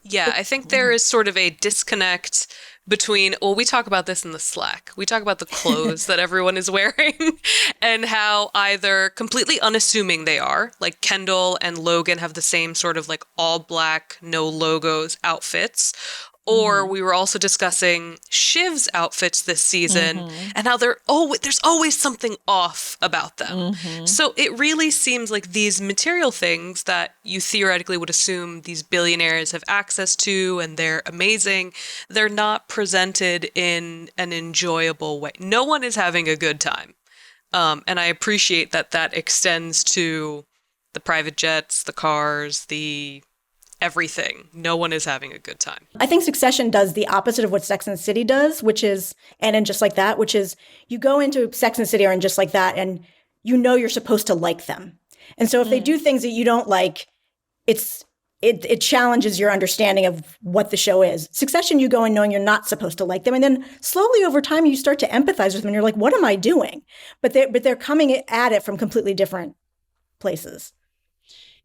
Yeah, I think there is sort of a disconnect between, well, we talk about this in the Slack. We talk about the clothes that everyone is wearing and how either completely unassuming they are, like Kendall and Logan have the same sort of like all black, no logos outfits. Or we were also discussing Shiv's outfits this season and how there's always something off about them. So it really seems like these material things that you theoretically would assume these billionaires have access to and they're amazing, they're not presented in an enjoyable way. No one is having a good time. And I appreciate that extends to the private jets, the cars, the everything. No one is having a good time.
I think Succession does the opposite of what Sex and the City does, which is, and Just Like That, which is you go into Sex and the City or Just Like That and you know you're supposed to like them. And so if they do things that you don't like, it challenges your understanding of what the show is. Succession, you go in knowing you're not supposed to like them. And then slowly over time, you start to empathize with them and you're like, what am I doing? But they're coming at it from completely different places.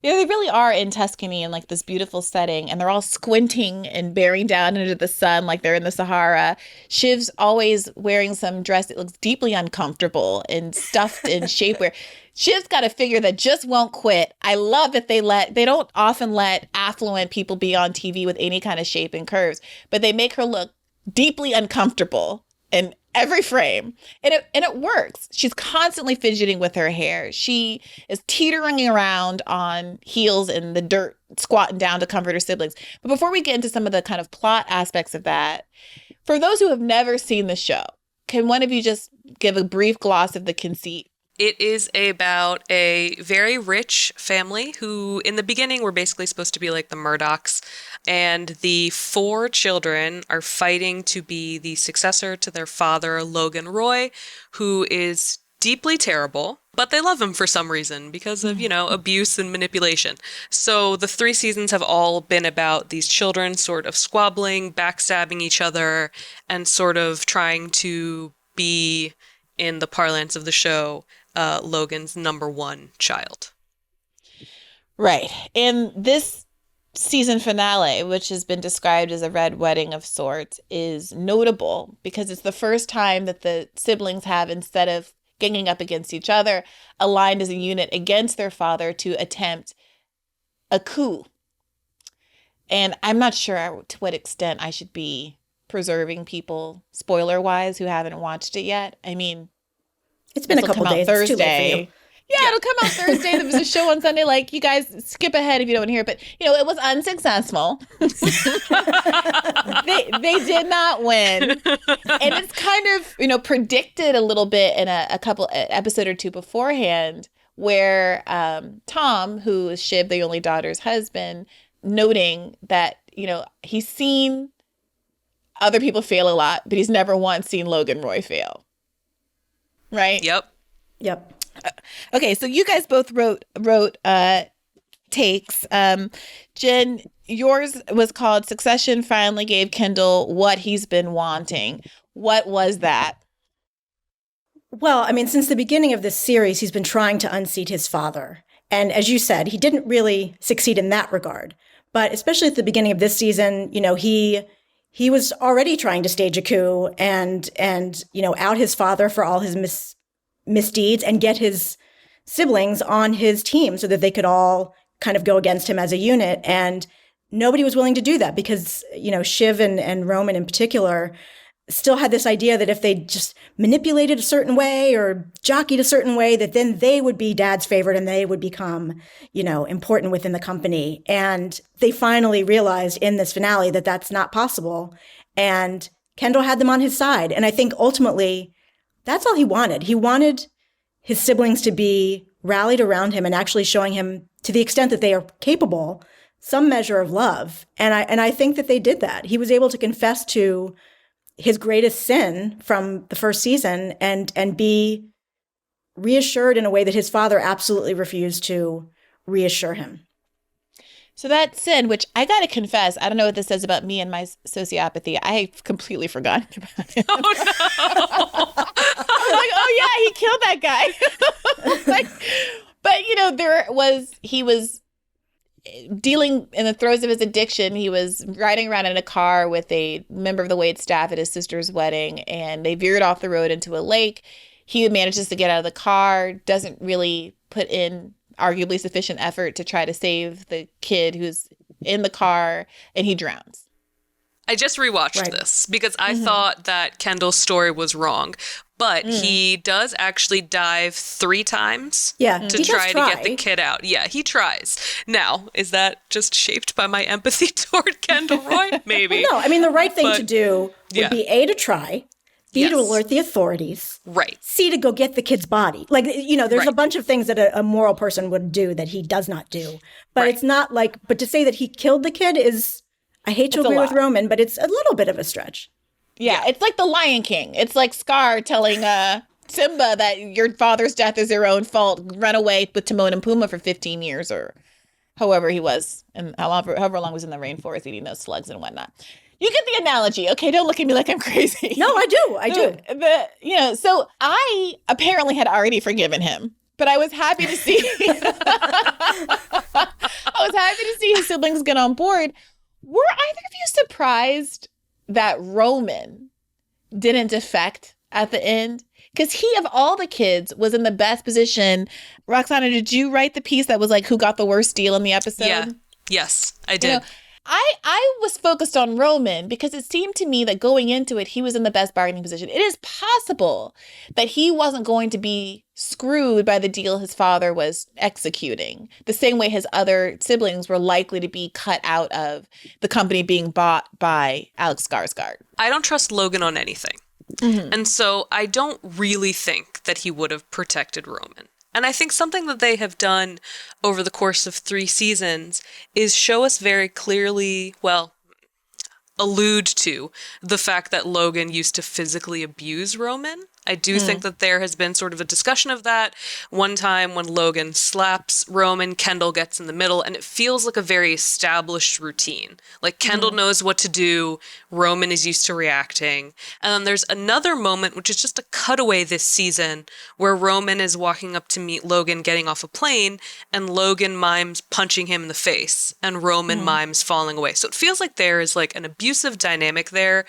Yeah, they really are in Tuscany in like this beautiful setting, and they're all squinting and bearing down into the sun like they're in the Sahara. Shiv's always wearing some dress that looks deeply uncomfortable and stuffed in shapewear. Shiv's got a figure that just won't quit. I love that they don't often let affluent people be on TV with any kind of shape and curves, but they make her look deeply uncomfortable in every frame. And it works. She's constantly fidgeting with her hair. She is teetering around on heels in the dirt, squatting down to comfort her siblings. But before we get into some of the kind of plot aspects of that, for those who have never seen the show, can one of you just give a brief gloss of the conceit?
It is about a very rich family who in the beginning were basically supposed to be like the Murdochs, and the 4 children are fighting to be the successor to their father, Logan Roy, who is deeply terrible, but they love him for some reason because of, abuse and manipulation. So the 3 seasons have all been about these children sort of squabbling, backstabbing each other, and sort of trying to be, in the parlance of the show, Logan's number 1 child.
Right. And this season finale, which has been described as a red wedding of sorts, is notable because it's the first time that the siblings have, instead of ganging up against each other, aligned as a unit against their father to attempt a coup. And I'm not sure to what extent I should be preserving people, spoiler-wise, who haven't watched it yet. I mean,
it's been a couple days.
Thursday.
It's too late for you.
Yeah, it'll come out Thursday. There was a show on Sunday. Like, you guys skip ahead if you don't want to hear it. But, it was unsuccessful. they did not win. And it's kind of, predicted a little bit in a couple episode or two beforehand where Tom, who is Shiv, the only daughter's husband, noting that, he's seen other people fail a lot, but he's never once seen Logan Roy fail. Right?
Yep.
Okay, so you guys both wrote takes. Jen, yours was called "Succession Finally Gave Kendall What He's Been Wanting." What was that?
Well, since the beginning of this series, he's been trying to unseat his father. And as you said, he didn't really succeed in that regard. But especially at the beginning of this season, he was already trying to stage a coup and out his father for all his misdeeds and get his siblings on his team so that they could all kind of go against him as a unit. And nobody was willing to do that because, Shiv and Roman in particular still had this idea that if they just manipulated a certain way or jockeyed a certain way, that then they would be dad's favorite and they would become, important within the company. And they finally realized in this finale that that's not possible. And Kendall had them on his side. And I think ultimately that's all he wanted. He wanted his siblings to be rallied around him and actually showing him, to the extent that they are capable, some measure of love. And I think that they did that. He was able to confess to his greatest sin from the first season and be reassured in a way that his father absolutely refused to reassure him.
So that sin, which I got to confess, I don't know what this says about me and my sociopathy. I've completely forgotten about it.
Oh, no.
I'm like, oh, yeah, he killed that guy. But, he was dealing in the throes of his addiction. He was riding around in a car with a member of the wait staff at his sister's wedding, and they veered off the road into a lake. He manages to get out of the car, doesn't really put in arguably sufficient effort to try to save the kid who's in the car, and he drowns.
I just rewatched this because I thought that Kendall's story was wrong, but he does actually dive 3 times to try to get the kid out. Yeah, he tries. Now, is that just shaped by my empathy toward Kendall Roy? Maybe.
Well, no, I mean, the right thing to do would be A, to try, B, to alert the authorities.
Right.
C, to go get the kid's body. Like, there's a bunch of things that a moral person would do that he does not do. But it's not like, but to say that he killed the kid is, I hate to agree with Roman, but it's a little bit of a stretch.
Yeah, it's like the Lion King. It's like Scar telling Simba that your father's death is your own fault. Run away with Timon and Pumbaa for 15 years or however he was, and however long he was in the rainforest eating those slugs and whatnot. You get the analogy, okay? Don't look at me like I'm crazy.
No, I do.
So I apparently had already forgiven him, but I was happy to see. His siblings get on board. Were either of you surprised that Roman didn't defect at the end? Because he, of all the kids, was in the best position. Roxana, did you write the piece that was like, who got the worst deal in the episode?
Yeah. Yes, I did.
I was focused on Roman because it seemed to me that going into it, he was in the best bargaining position. It is possible that he wasn't going to be screwed by the deal his father was executing, the same way his other siblings were likely to be cut out of the company being bought by Alex Skarsgård.
I don't trust Logan on anything. And so I don't really think that he would have protected Roman. And I think something that they have done over the course of 3 seasons is show us very clearly, allude to the fact that Logan used to physically abuse Roman. I do think that there has been sort of a discussion of that. One time when Logan slaps Roman, Kendall gets in the middle, and it feels like a very established routine. Like Kendall knows what to do, Roman is used to reacting. And then there's another moment, which is just a cutaway this season, where Roman is walking up to meet Logan getting off a plane, and Logan mimes punching him in the face, and Roman mimes falling away. So it feels like there is like an abusive dynamic there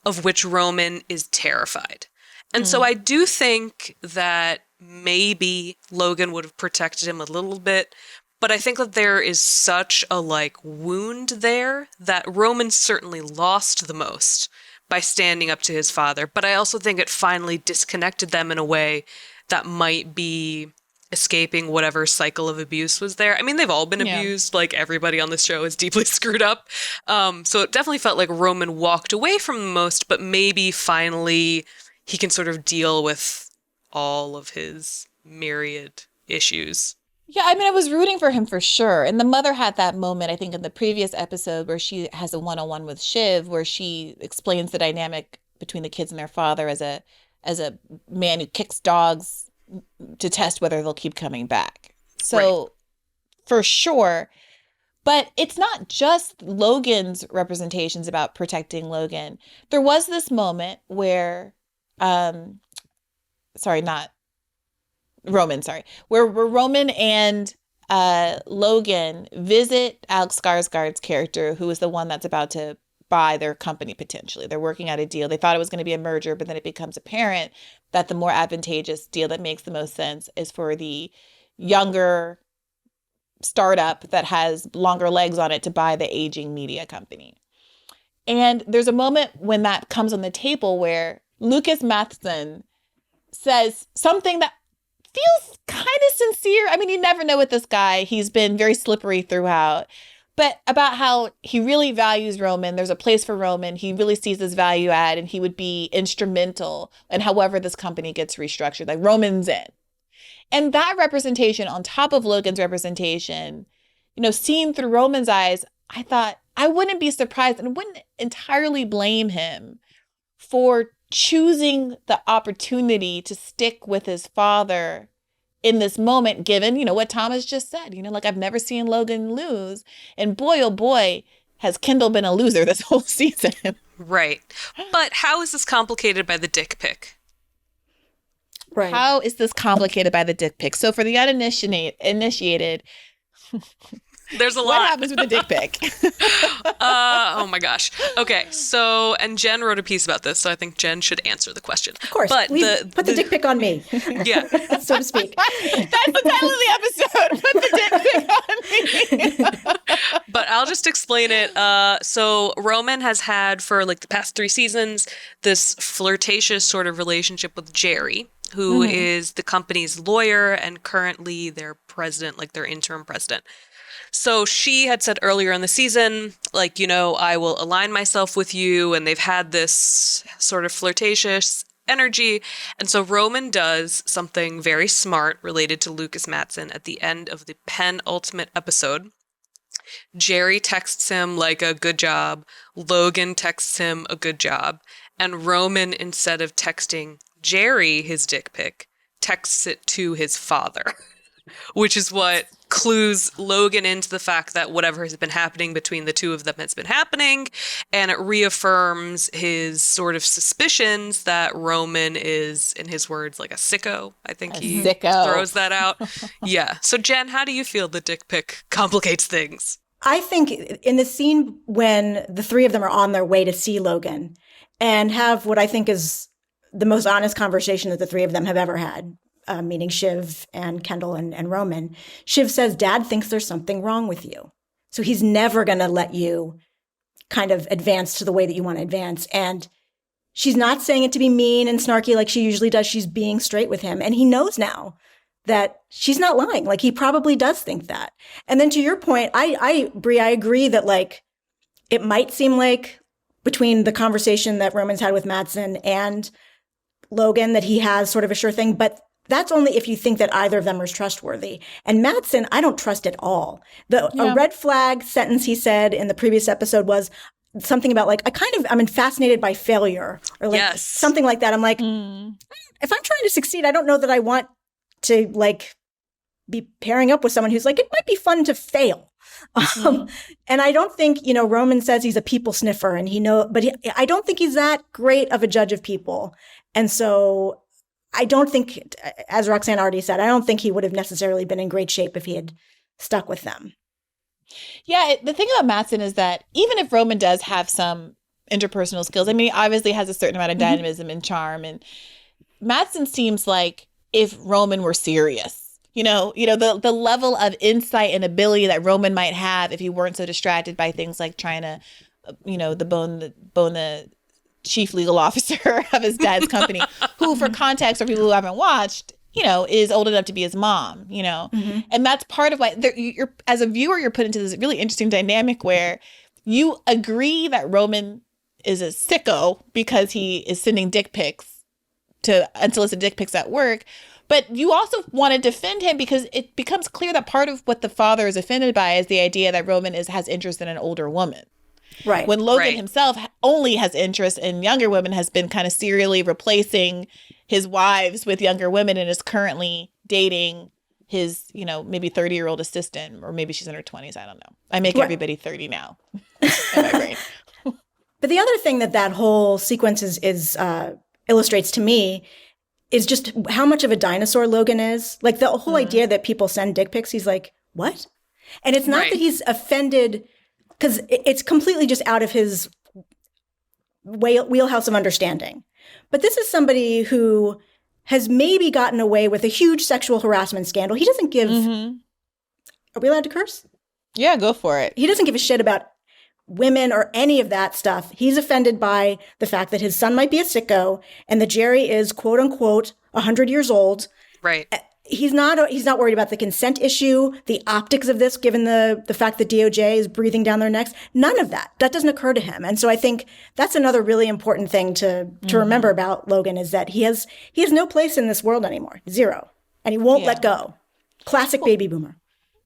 of which Roman is terrified. And so I do think that maybe Logan would have protected him a little bit, but I think that there is such a wound there that Roman certainly lost the most by standing up to his father. But I also think it finally disconnected them in a way that might be escaping whatever cycle of abuse was there. I mean, they've all been abused. Like everybody on this show is deeply screwed up. So it definitely felt like Roman walked away from the most, but maybe finally he can sort of deal with all of his myriad issues.
Yeah, I mean, I was rooting for him for sure. And the mother had that moment, I think, in the previous episode where she has a one-on-one with Shiv, where she explains the dynamic between the kids and their father as a man who kicks dogs to test whether they'll keep coming back. So, for sure. But it's not just Logan's representations about protecting Logan. There was this moment where where Roman and Logan visit Alex Skarsgård's character, who is the one that's about to buy their company potentially. They're working out a deal. They thought it was going to be a merger, but then it becomes apparent that the more advantageous deal that makes the most sense is for the younger startup that has longer legs on it to buy the aging media company. And there's a moment when that comes on the table where Lukas Matsson says something that feels kind of sincere. I mean, you never know with this guy. He's been very slippery throughout. But about how he really values Roman. There's a place for Roman. He really sees his value add, and he would be instrumental in however this company gets restructured. Like, Roman's in. And that representation on top of Logan's representation, seen through Roman's eyes, I thought I wouldn't be surprised and wouldn't entirely blame him for choosing the opportunity to stick with his father in this moment, given, what Thomas just said, like I've never seen Logan lose. And boy, oh boy, has Kendall been a loser this whole season.
Right. But how is this complicated by the dick pic?
Right.
How is this complicated by the dick pic? So for the uninitiated,
there's a lot.
What happens with the dick pic?
Oh my gosh. Okay. So, and Jen wrote a piece about this, so I think Jen should answer the question.
Of course.
But
put the dick pic on me.
Yeah.
So to speak.
That's the title of the episode. Put the dick pic on me.
But I'll just explain it. So Roman has had for like the past 3 seasons this flirtatious sort of relationship with Jerry, who is the company's lawyer and currently their president, like their interim president. So she had said earlier in the season, like, I will align myself with you. And they've had this sort of flirtatious energy. And so Roman does something very smart related to Lukas Matsson at the end of the penultimate episode. Jerry texts him like a good job. Logan texts him a good job. And Roman, instead of texting Jerry his dick pic, texts it to his father, which is what clues Logan into the fact that whatever has been happening between the two of them has been happening, and it reaffirms his sort of suspicions that Roman is, in his words, like a sicko. I think he throws that out. Yeah. So Jen, how do you feel the dick pic complicates things?
I think in the scene when the 3 of them are on their way to see Logan and have what I think is the most honest conversation that the 3 of them have ever had, meaning Shiv and Kendall and Roman. Shiv says, Dad thinks there's something wrong with you. So he's never going to let you kind of advance to the way that you want to advance. And she's not saying it to be mean and snarky like she usually does. She's being straight with him. And he knows now that she's not lying. Like, he probably does think that. And then to your point, Brie, I agree that, like, it might seem like between the conversation that Roman's had with Matsson and Logan that he has sort of a sure thing, but that's only if you think that either of them is trustworthy. And Matsson, I don't trust at all. A red flag sentence he said in the previous episode was something about, like, I'm fascinated by failure, or like something like that. I'm like, if I'm trying to succeed, I don't know that I want to, like, be pairing up with someone who's like, it might be fun to fail. And I don't think, Roman says he's a people sniffer and I don't think he's that great of a judge of people. And so I don't think, as Roxanne already said, I don't think he would have necessarily been in great shape if he had stuck with them.
Yeah, the thing about Matsson is that even if Roman does have some interpersonal skills, I mean, he obviously has a certain amount of dynamism and charm. And Matsson seems like if Roman were serious. The level of insight and ability that Roman might have if he weren't so distracted by things like trying to, bone the chief legal officer of his dad's company, who, for context, for people who haven't watched, is old enough to be his mom, and that's part of why you're, as a viewer, you're put into this really interesting dynamic where you agree that Roman is a sicko because he is sending dick pics to unsolicited dick pics at work. But you also want to defend him because it becomes clear that part of what the father is offended by is the idea that Roman has interest in an older woman.
Right.
When Logan himself only has interest in younger women, has been kind of serially replacing his wives with younger women, and is currently dating his, maybe 30-year-old assistant, or maybe she's in her 20s. I don't know. I make everybody 30 now in my brain.
But the other thing that whole sequence illustrates to me is just how much of a dinosaur Logan is. Like, the whole idea that people send dick pics, he's like, what? And it's not that he's offended, because it's completely just out of his wheelhouse of understanding. But this is somebody who has maybe gotten away with a huge sexual harassment scandal. He doesn't give... Are we allowed to curse?
Yeah, go for it.
He doesn't give a shit about women or any of that stuff. He's offended by the fact that his son might be a sicko and that Jerry is, quote unquote, 100 years old.
Right.
He's not worried about the consent issue, the optics of this, given the fact that DOJ is breathing down their necks. None of that. That doesn't occur to him. And so I think that's another really important thing to remember about Logan, is that he has no place in this world anymore. Zero. And he won't let go. Classic baby boomer.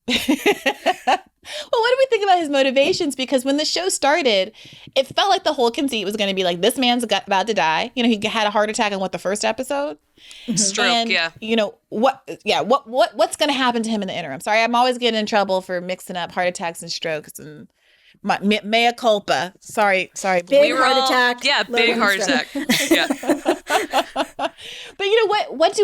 Well, what do we think about his motivations? Because when the show started, it felt like the whole conceit was going to be like, this man's about to die. You know, he had a heart attack on the first episode?
Stroke,
and,
yeah.
You know, what's going to happen to him in the interim? Sorry, I'm always getting in trouble for mixing up heart attacks and strokes and mea culpa. Sorry.
Big heart attack.
Yeah, big heart attack. Yeah.
But you know what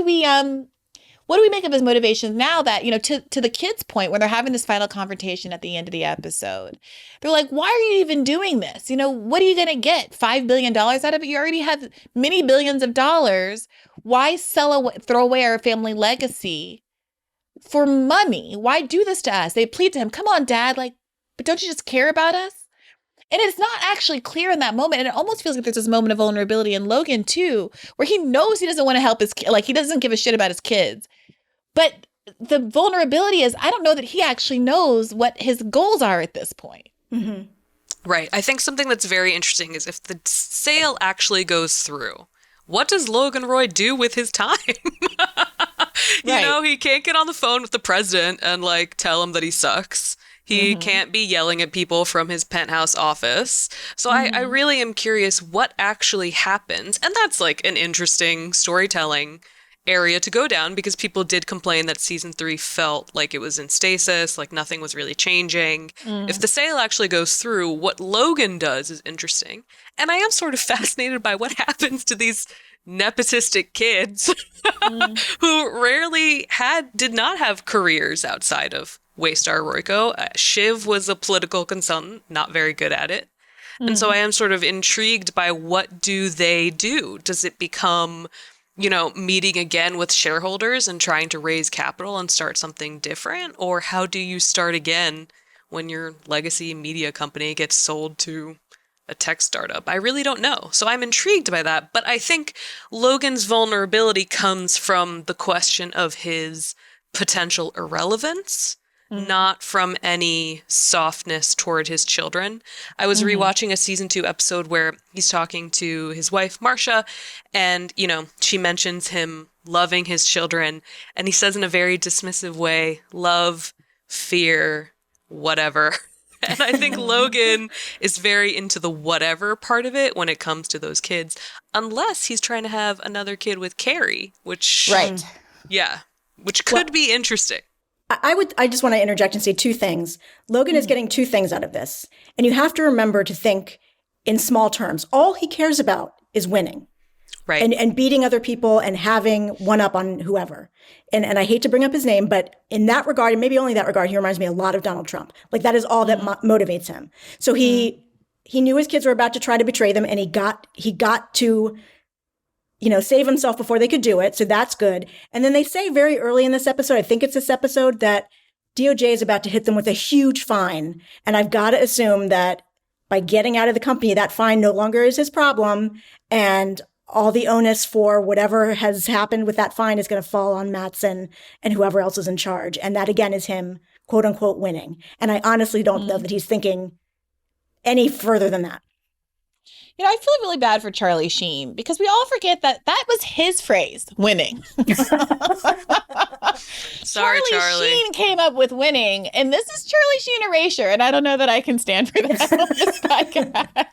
do we make of his motivations now that, you know, to the kids' point, when they're having this final confrontation at the end of the episode, they're like, why are you even doing this? You know, what are you going to get? $5 billion out of it? You already have many billions of dollars. Why throw away our family legacy for money? Why do this to us? They plead to him, come on, Dad, like, but don't you just care about us? And it's not actually clear in that moment. And it almost feels like there's this moment of vulnerability in Logan, too, where he knows he doesn't want to help his kid. Like, he doesn't give a shit about his kids. But the vulnerability is, I don't know that he actually knows what his goals are at this point.
Mm-hmm.
Right. I think something that's very interesting is if the sale actually goes through, what does Logan Roy do with his time? You know, he can't get on the phone with the president and, like, tell him that he sucks. He can't be yelling at people from his penthouse office. So I really am curious what actually happens. And that's like an interesting storytelling area to go down, because people did complain that season 3 felt like it was in stasis, like nothing was really changing. If the sale actually goes through, what Logan does is interesting. And I am sort of fascinated by what happens to these nepotistic kids who did not have careers outside of Waystar Royco. Shiv was a political consultant, not very good at it. And so I am sort of intrigued by what do they do? Does it become, you know, meeting again with shareholders and trying to raise capital and start something different? Or how do you start again when your legacy media company gets sold to a tech startup? I really don't know. So I'm intrigued by that. But I think Logan's vulnerability comes from the question of his potential irrelevance, not from any softness toward his children. I was rewatching a season 2 episode where he's talking to his wife, Marsha, and, you know, she mentions him loving his children. And he says in a very dismissive way, love, fear, whatever. And I think Logan is very into the whatever part of it when it comes to those kids, unless he's trying to have another kid with Carrie, which, which could be interesting.
I just want to interject and say two things. Logan is getting two things out of this. And you have to remember to think in small terms. All he cares about is winning.
Right.
And beating other people and having one up on whoever. And I hate to bring up his name, but in that regard, and maybe only that regard, he reminds me a lot of Donald Trump. Like that is all that motivates him. So he knew his kids were about to try to betray them, and he got to, you know, save himself before they could do it. So that's good. And then they say very early in this episode, I think it's this episode, that DOJ is about to hit them with a huge fine. And I've got to assume that by getting out of the company, that fine no longer is his problem. And all the onus for whatever has happened with that fine is going to fall on Matsson and whoever else is in charge. And that, again, is him, quote unquote, winning. And I honestly don't know that he's thinking any further than that.
You know, I feel really bad for Charlie Sheen because we all forget that was his phrase, winning.
Sorry, Charlie.
Sheen came up with winning, and this is Charlie Sheen erasure, and I don't know that I can stand for that on this podcast.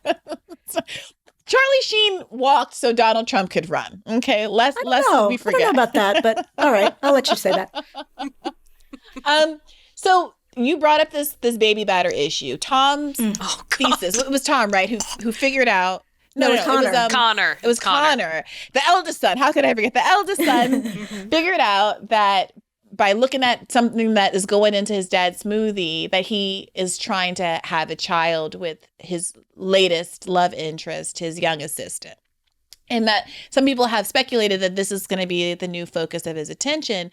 Charlie Sheen walked so Donald Trump could run. Okay, less we forget.
I don't know about that, but all right, I'll let you say that.
So you brought up this baby batter issue. Tom's thesis. It was Tom, right? Who figured out?
No, it was
Connor.
It was Connor, the eldest son. How could I forget? The eldest son figured out that by looking at something that is going into his dad's smoothie, that he is trying to have a child with his latest love interest, his young assistant. And that some people have speculated that this is going to be the new focus of his attention.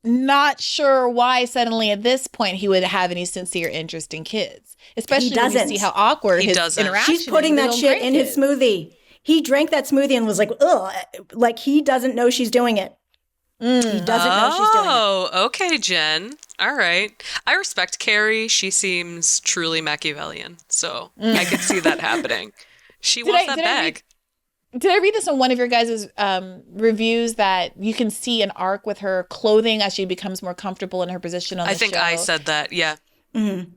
Not sure why suddenly at this point he would have any sincere interest in kids, especially when you see how awkward his interaction is.
She's putting that shit in his smoothie. He drank that smoothie and was like, ugh, like he doesn't know she's doing it. He doesn't know she's doing it.
Oh, okay, Jen. All right. I respect Carrie. She seems truly Machiavellian, so I could see that happening. She wants that bag.
Did I read this on one of your guys' reviews that you can see an arc with her clothing as she becomes more comfortable in her position on the show?
I think I said that, yeah.
Mm-hmm.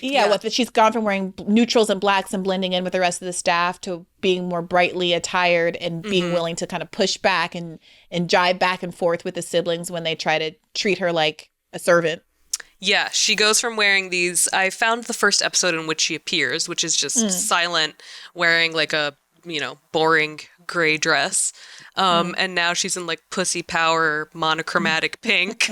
Yeah, she's gone from wearing neutrals and blacks and blending in with the rest of the staff to being more brightly attired and being willing to kind of push back and jive back and forth with the siblings when they try to treat her like a servant.
Yeah, she goes from wearing these. I found the first episode in which she appears, which is just silent, wearing like a, boring gray dress. And now she's in like pussy power monochromatic pink,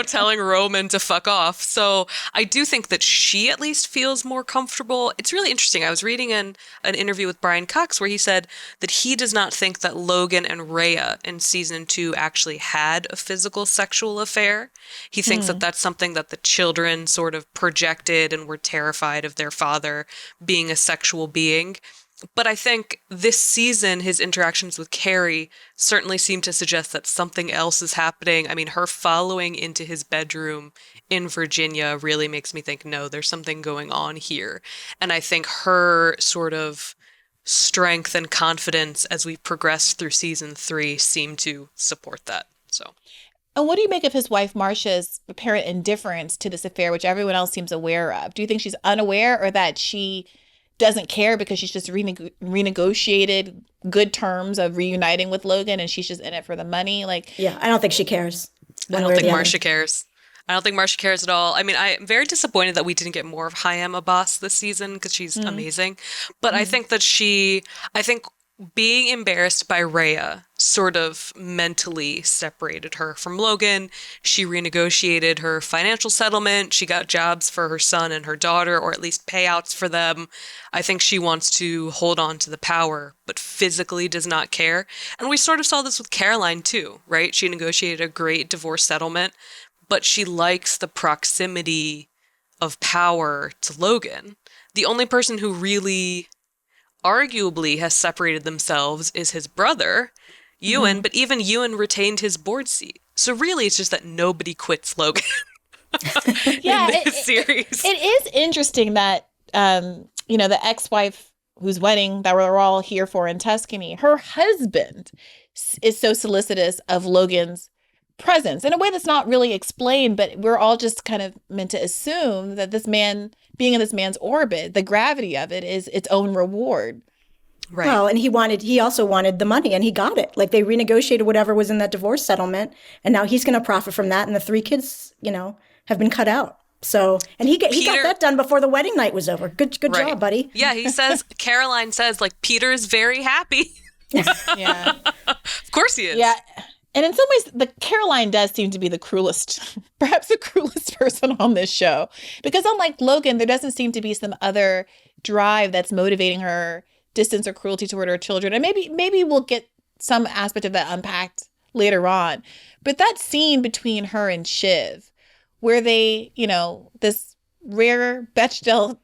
telling Roman to fuck off. So I do think that she at least feels more comfortable. It's really interesting. I was reading an interview with Brian Cox where he said that he does not think that Logan and Rhea in season 2 actually had a physical sexual affair. He thinks that that's something that the children sort of projected and were terrified of their father being a sexual being. But I think this season, his interactions with Carrie certainly seem to suggest that something else is happening. I mean, her following into his bedroom in Virginia really makes me think, no, there's something going on here. And I think her sort of strength and confidence as we progress through season 3 seem to support that. So.
And what do you make of his wife Marsha's apparent indifference to this affair, which everyone else seems aware of? Do you think she's unaware, or that she doesn't care because she's just renegotiated good terms of reuniting with Logan and she's just in it for the money?
Yeah, I don't think she cares.
I don't think Marsha cares. I don't think Marsha cares at all. I mean, I'm very disappointed that we didn't get more of Hayam Abbas this season because she's amazing. But I think that being embarrassed by Rhea sort of mentally separated her from Logan. She renegotiated her financial settlement. She got jobs for her son and her daughter, or at least payouts for them. I think she wants to hold on to the power, but physically does not care. And we sort of saw this with Caroline too, right? She negotiated a great divorce settlement, but she likes the proximity of power to Logan. The only person who really arguably has separated themselves is his brother, Ewan, but even Ewan retained his board seat. So really it's just that nobody quits Logan in this series.
It is interesting that, the ex-wife whose wedding that we're all here for in Tuscany, her husband is so solicitous of Logan's presence in a way that's not really explained, but we're all just kind of meant to assume that this man, being in this man's orbit, the gravity of it is its own reward.
Right. Well, and he also wanted the money, and he got it. Like, they renegotiated whatever was in that divorce settlement, and now he's going to profit from that, and the 3 kids, have been cut out. So, and he got that done before the wedding night was over. Good job, buddy.
Yeah, he says, Caroline says, Peter is very happy.
Yeah.
Of course he is.
Yeah. And in some ways, the Caroline does seem to be the cruelest, perhaps the cruelest person on this show. Because unlike Logan, there doesn't seem to be some other drive that's motivating her distance or cruelty toward her children. And maybe we'll get some aspect of that unpacked later on. But that scene between her and Shiv, where they, this rare Bechdel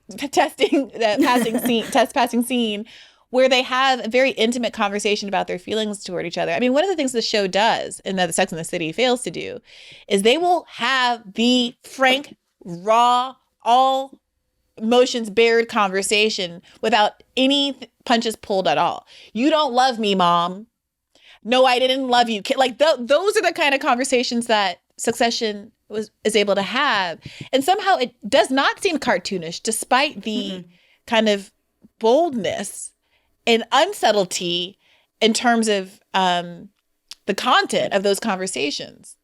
passing scene, where they have a very intimate conversation about their feelings toward each other. I mean, one of the things the show does, and that the Sex and the City fails to do, is they will have the frank, raw, all emotions bared conversation without any punches pulled at all. You don't love me, Mom. No, I didn't love you. Those are the kind of conversations that Succession is able to have. And somehow it does not seem cartoonish, despite the kind of boldness and unsubtlety in terms of the content of those conversations.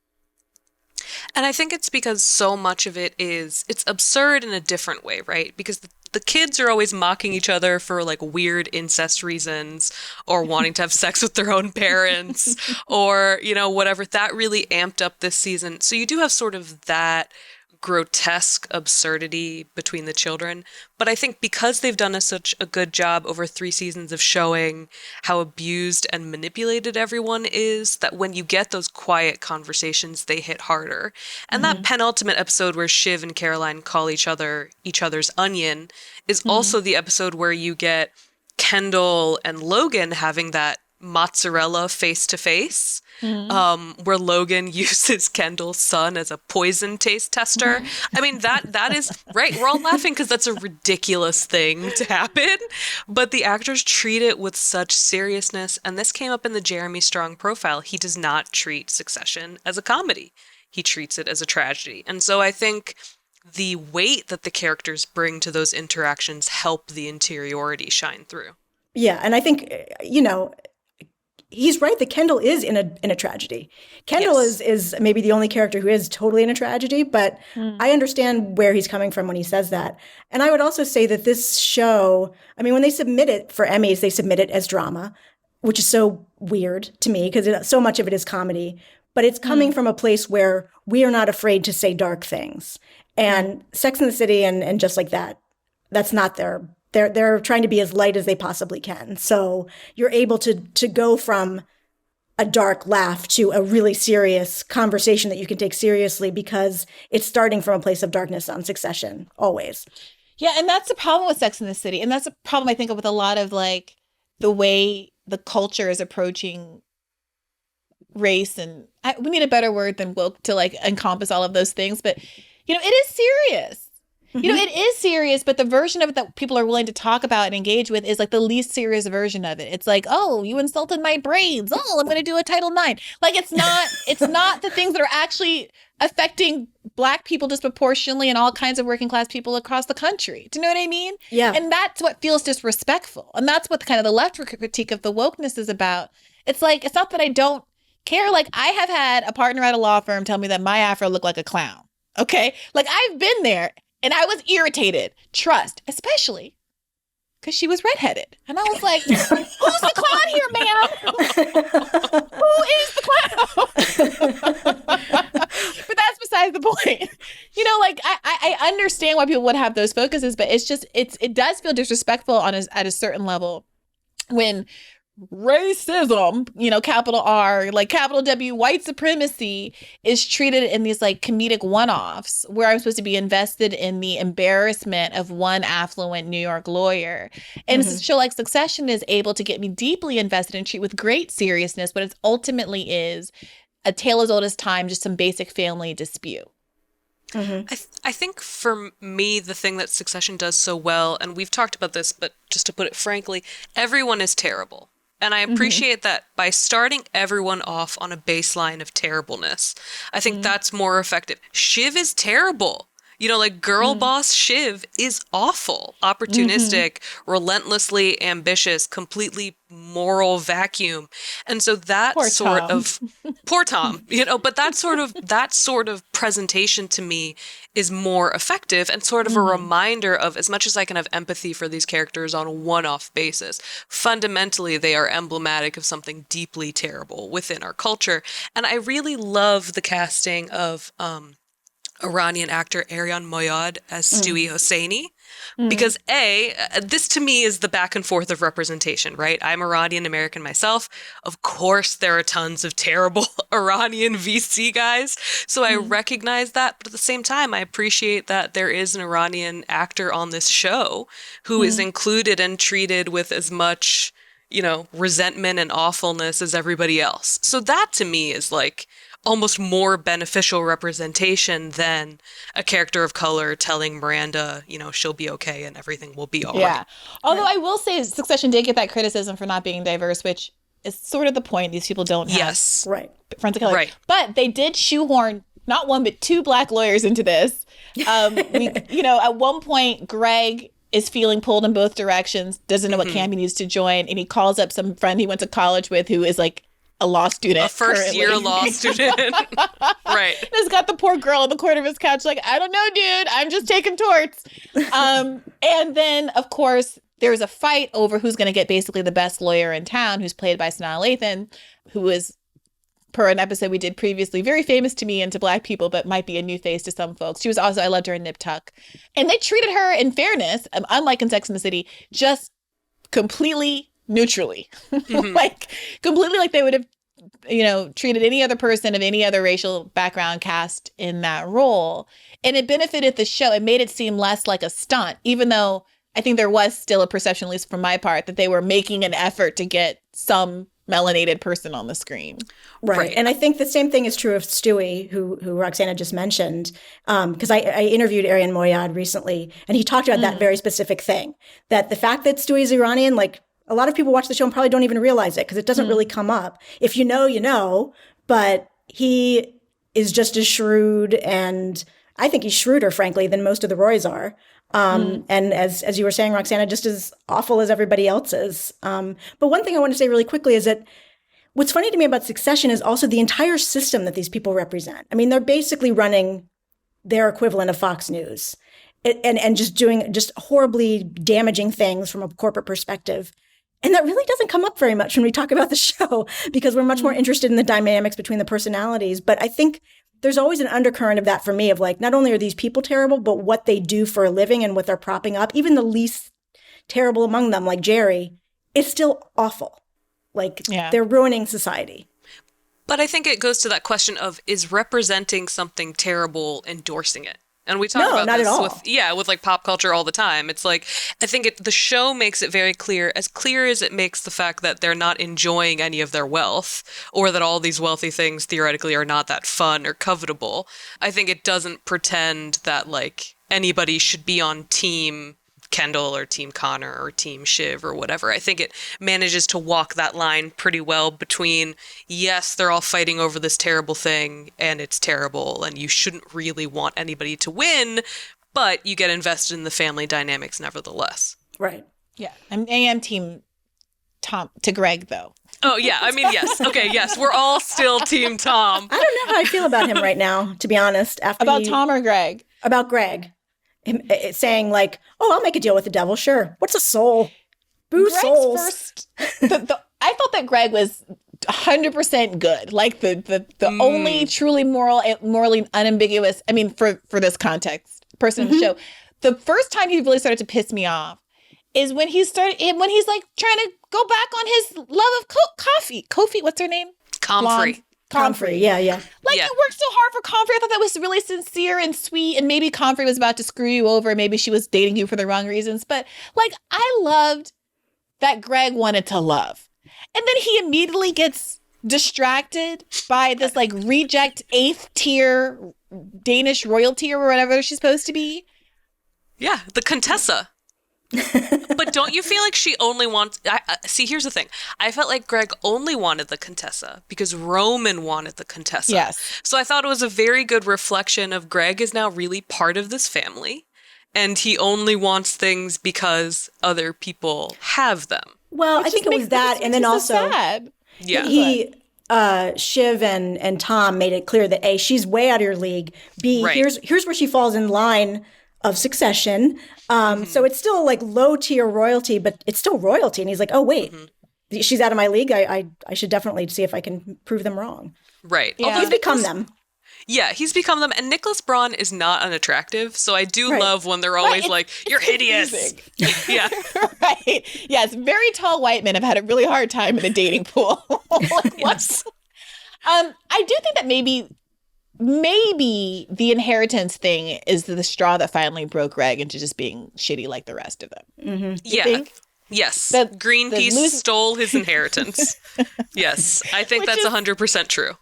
And I think it's because so much of it's absurd in a different way, right? Because the kids are always mocking each other for weird incest reasons, or wanting to have sex with their own parents, or, whatever. That really amped up this season. So you do have sort of that grotesque absurdity between the children. But I think because they've done such a good job over 3 seasons of showing how abused and manipulated everyone is, that when you get those quiet conversations, they hit harder. And that penultimate episode where Shiv and Caroline call each other's onion is also the episode where you get Kendall and Logan having that mozzarella face to face, where Logan uses Kendall's son as a poison taste tester. I mean, that is right. We're all laughing because that's a ridiculous thing to happen, but the actors treat it with such seriousness. And this came up in the Jeremy Strong profile. He does not treat Succession as a comedy. He treats it as a tragedy. And so I think the weight that the characters bring to those interactions help the interiority shine through.
Yeah, and I think, he's right that Kendall is in a tragedy. Kendall is maybe the only character who is totally in a tragedy, but I understand where he's coming from when he says that. And I would also say that this show, I mean, when they submit it for Emmys, they submit it as drama, which is so weird to me because so much of it is comedy. But it's coming from a place where we are not afraid to say dark things. And Sex and the City and just like that, that's not they're trying to be as light as they possibly can. So you're able to go from a dark laugh to a really serious conversation that you can take seriously because it's starting from a place of darkness on Succession, always.
Yeah, and that's the problem with Sex and the City. And that's a problem, I think, with a lot of like the way the culture is approaching race. And we need a better word than woke to like encompass all of those things. But, it is serious. It is serious, but the version of it that people are willing to talk about and engage with is like the least serious version of it. It's like, oh, you insulted my braids. Oh, I'm going to do a Title IX. Like, it's not the things that are actually affecting Black people disproportionately and all kinds of working class people across the country. Do you know what I mean?
Yeah.
And that's what feels disrespectful. And that's what kind of the left critique of the wokeness is about. It's like, it's not that I don't care. Like, I have had a partner at a law firm tell me that my afro looked like a clown. Okay? Like, I've been there. And I was irritated, especially because she was redheaded. And I was like, who's the clown here, ma'am? Who is the clown? But that's besides the point. Like, I understand why people would have those focuses, but it's just, it does feel disrespectful at a certain level when racism, capital R, like capital W, white supremacy is treated in these like comedic one-offs where I'm supposed to be invested in the embarrassment of one affluent New York lawyer. And a show like Succession is able to get me deeply invested and treat with great seriousness, but it ultimately is a tale as old as time, just some basic family dispute.
I think for me, the thing that Succession does so well, and we've talked about this, but just to put it frankly, everyone is terrible. And I appreciate that by starting everyone off on a baseline of terribleness, I think that's more effective. Shiv is terrible. Like girl boss Shiv is awful, opportunistic, relentlessly ambitious, completely moral vacuum. And so that
poor
sort
Tom.
of poor Tom, but that sort of presentation to me is more effective and sort of a reminder of, as much as I can have empathy for these characters on a one-off basis, fundamentally they are emblematic of something deeply terrible within our culture. And I really love the casting of Iranian actor Arian Moayed as Stewie Hosseini. Because this to me is the back and forth of representation, right? I'm Iranian American myself. Of course, there are tons of terrible Iranian VC guys. So I recognize that. But at the same time, I appreciate that there is an Iranian actor on this show who is included and treated with as much, resentment and awfulness as everybody else. So that to me is like almost more beneficial representation than a character of color telling Miranda, she'll be okay and everything will be all right.
Although I will say Succession did get that criticism for not being diverse, which is sort of the point. These people don't have friends of color. Right. But they did shoehorn not one, but two Black lawyers into this. At one point, Greg is feeling pulled in both directions, doesn't know what camp he needs to join. And he calls up some friend he went to college with who is like a law student.
A first-year law student. Right.
He's got the poor girl on the corner of his couch like, I don't know, dude. I'm just taking torts. And then, of course, there's a fight over who's going to get basically the best lawyer in town, who's played by Sanaa Lathan, who is, per an episode we did previously, very famous to me and to Black people, but might be a new face to some folks. She was also, I loved her in Nip Tuck. And they treated her, in fairness, unlike in Sex and the City, just completely neutrally. Like completely like they would have treated any other person of any other racial background cast in that role. And it benefited the show. It made it seem less like a stunt, even though I think there was still a perception, at least from my part, that they were making an effort to get some melanated person on the screen.
Right. And I think the same thing is true of Stewie, who Roxana just mentioned, because I interviewed Arian Moayed recently, and he talked about that very specific thing, that the fact that Stewie's Iranian, like a lot of people watch the show and probably don't even realize it because it doesn't really come up. If you know, but he is just as shrewd, and I think he's shrewder, frankly, than most of the Roys are. And as you were saying, Roxana, just as awful as everybody else is. But one thing I want to say really quickly is that what's funny to me about Succession is also the entire system that these people represent. I mean, they're basically running their equivalent of Fox News and just doing just horribly damaging things from a corporate perspective. And that really doesn't come up very much when we talk about the show because we're much more interested in the dynamics between the personalities. But I think there's always an undercurrent of that for me of like, not only are these people terrible, but what they do for a living and what they're propping up, even the least terrible among them, like Jerry, is still awful. Like they're ruining society.
But I think it goes to that question of, is representing something terrible endorsing it? And we talk about this with like pop culture all the time. It's like, I think the show makes it very clear as it makes the fact that they're not enjoying any of their wealth, or that all these wealthy things theoretically are not that fun or covetable. I think it doesn't pretend that like anybody should be on team Kendall or team Connor or team Shiv or whatever. I think it manages to walk that line pretty well between, yes, they're all fighting over this terrible thing and it's terrible and you shouldn't really want anybody to win, but you get invested in the family dynamics nevertheless.
Right.
Yeah. I am team Tom to Greg though.
Oh yeah. I mean, yes. Okay. Yes. We're all still team Tom.
I don't know how I feel about him right now, to be honest.
About Tom or Greg?
About Greg. Saying like, oh, I'll make a deal with the devil. Sure. What's a soul? Boo souls.
I thought that Greg was 100% good. Like the only truly morally unambiguous, I mean, for this context, person in the show. The first time he really started to piss me off is when he's like trying to go back on his love of coffee. Kofi, what's her name?
Comfrey.
Comfrey, yeah.
Like, you worked so hard for Comfrey. I thought that was really sincere and sweet. And maybe Comfrey was about to screw you over. Maybe she was dating you for the wrong reasons. But, like, I loved that Greg wanted to love. And then he immediately gets distracted by this, like, reject 8th tier Danish royalty or whatever she's supposed to be.
Yeah, the Contessa. But don't you feel like she only wants... see, here's the thing. I felt like Greg only wanted the Contessa because Roman wanted the Contessa.
Yes.
So I thought it was a very good reflection of Greg is now really part of this family, and he only wants things because other people have them.
Well, I think it was that, and then also...
sad.
Yeah.
Shiv and Tom made it clear that A, she's way out of your league. B, here's where she falls in line of Succession. So it's still like low tier royalty, but it's still royalty. And he's like, oh, wait, she's out of my league. I should definitely see if I can prove them wrong.
Right.
Yeah. He's become them.
Yeah, he's become them. And Nicholas Braun is not unattractive. So I do love when they're always like, you're hideous. Yeah.
Right. Yes. Very tall white men have had a really hard time in the dating pool.
Yes.
I do think that maybe the inheritance thing is the straw that finally broke Greg into just being shitty like the rest of them.
Mm-hmm.
Yeah. Yes. Greenpeace stole his inheritance. Yes. I think that's 100% true.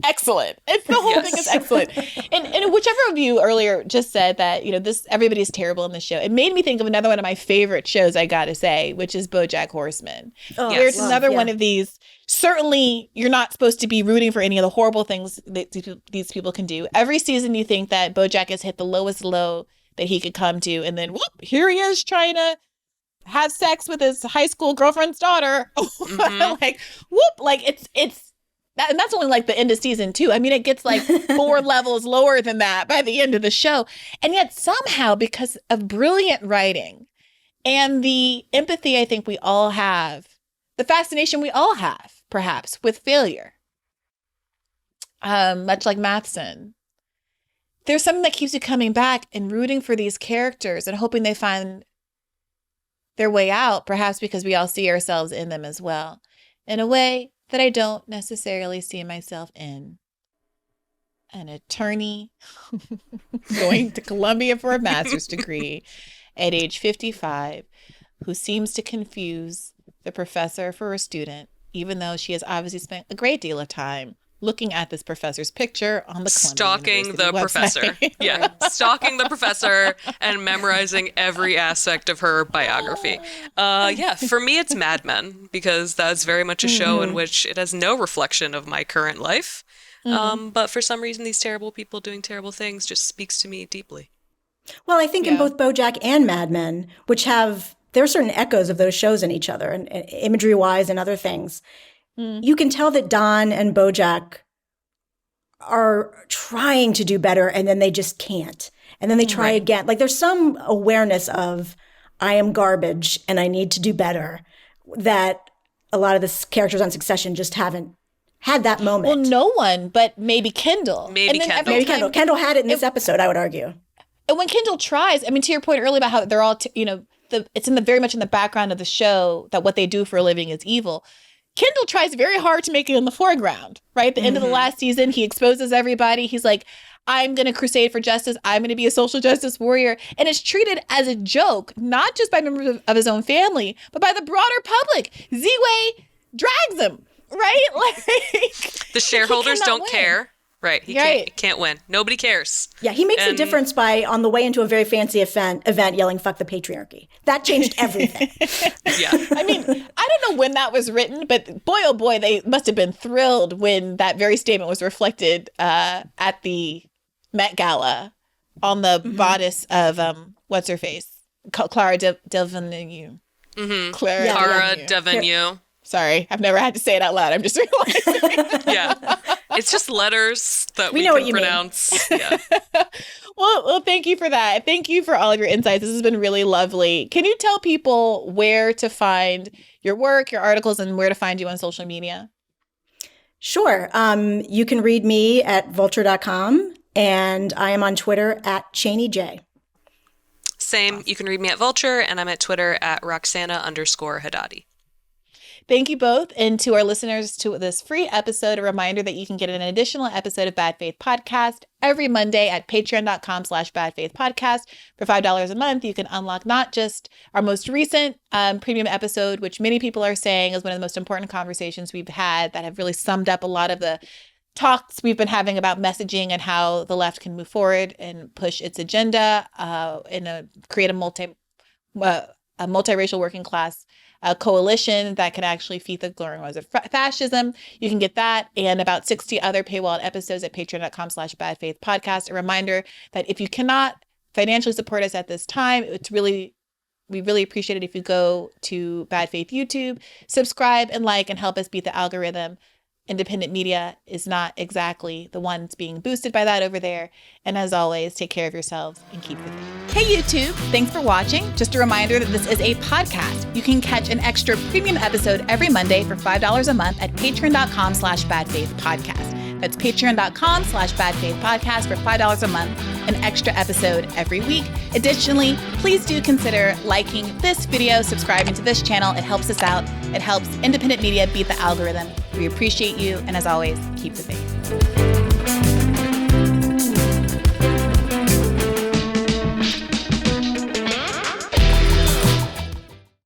Excellent. It's the whole thing is excellent. And whichever of you earlier just said that, everybody's terrible in the show. It made me think of another one of my favorite shows, I got to say, which is BoJack Horseman.
Oh,
There's another one of these. Certainly, you're not supposed to be rooting for any of the horrible things that these people can do. Every season, you think that BoJack has hit the lowest low that he could come to, and then whoop, here he is trying to have sex with his high school girlfriend's daughter. Like whoop, like it's that, and that's only like the end of season 2. I mean, it gets like 4 levels lower than that by the end of the show, and yet somehow, because of brilliant writing and the empathy I think we all have, the fascination we all have, perhaps, with failure, much like Matsson, there's something that keeps you coming back and rooting for these characters and hoping they find their way out, perhaps because we all see ourselves in them as well, in a way that I don't necessarily see myself in. An attorney going to Columbia for a master's degree at age 55 who seems to confuse the professor for a student even though she has obviously spent a great deal of time looking at this professor's picture on the
stalking the
professor.
Yeah, stalking the professor and memorizing every aspect of her biography. Yeah, for me it's Mad Men, because that's very much a show in which it has no reflection of my current life. But for some reason, these terrible people doing terrible things just speaks to me deeply.
Well, I think in both BoJack and Mad Men, which there are certain echoes of those shows in each other, and imagery-wise and other things. You can tell that Don and BoJack are trying to do better, and then they just can't. And then they try again. Like, there's some awareness of, I am garbage and I need to do better, that a lot of the characters on Succession just haven't had that moment.
Well, no one, but maybe Kendall.
Maybe Kendall.
Kendall had it in this episode, I would argue.
And when Kendall tries, I mean, to your point earlier about how they're all, it's very much in the background of the show that what they do for a living is evil. Kendall tries very hard to make it in the foreground, right? At the end of the last season, he exposes everybody. He's like, I'm going to crusade for justice. I'm going to be a social justice warrior. And it's treated as a joke, not just by members of his own family, but by the broader public. Z-Way drags him, right? Like,
the shareholders don't care. Right. He can't win. Nobody cares.
Yeah, he makes a difference by, on the way into a very fancy event yelling, fuck the patriarchy. That changed everything.
Yeah.
I mean, I don't know when that was written, but boy, oh boy, they must have been thrilled when that very statement was reflected at the Met Gala on the bodice of, what's her face? Clara Delvenu.
Clara Delvenu.
Sorry, I've never had to say it out loud. I'm just realizing.
Yeah. It's just letters that we
know
can
what you
pronounce.
mean.
Yeah.
Well, thank you for that. Thank you for all of your insights. This has been really lovely. Can you tell people where to find your work, your articles, and where to find you on social media?
Sure. You can read me at vulture.com, and I am on Twitter at ChaneyJ.
Same. You can read me at Vulture, and I'm at Twitter at Roxana_Hadadi.
Thank you both. And to our listeners to this free episode, a reminder that you can get an additional episode of Bad Faith Podcast every Monday at patreon.com/badfaithpodcast. For $5 a month, you can unlock not just our most recent premium episode, which many people are saying is one of the most important conversations we've had that have really summed up a lot of the talks we've been having about messaging and how the left can move forward and push its agenda create a multiracial working class coalition that can actually feed the glowing rose of fascism. You can get that and about 60 other paywalled episodes at patreon.com/badfaithpodcast. A reminder that if you cannot financially support us at this time, we really appreciate it if you go to Bad Faith YouTube, subscribe and like, and help us beat the algorithm. Independent media is not exactly the ones being boosted by that over there. And as always, take care of yourselves and keep the faith. Hey YouTube, thanks for watching. Just a reminder that this is a podcast. You can catch an extra premium episode every Monday for $5 a month at patreon.com/badfaithpodcast. That's patreon.com/badfaithpodcast for $5 a month, an extra episode every week. Additionally, please do consider liking this video, subscribing to this channel. It helps us out. It helps independent media beat the algorithm. We appreciate you. And as always, keep the faith.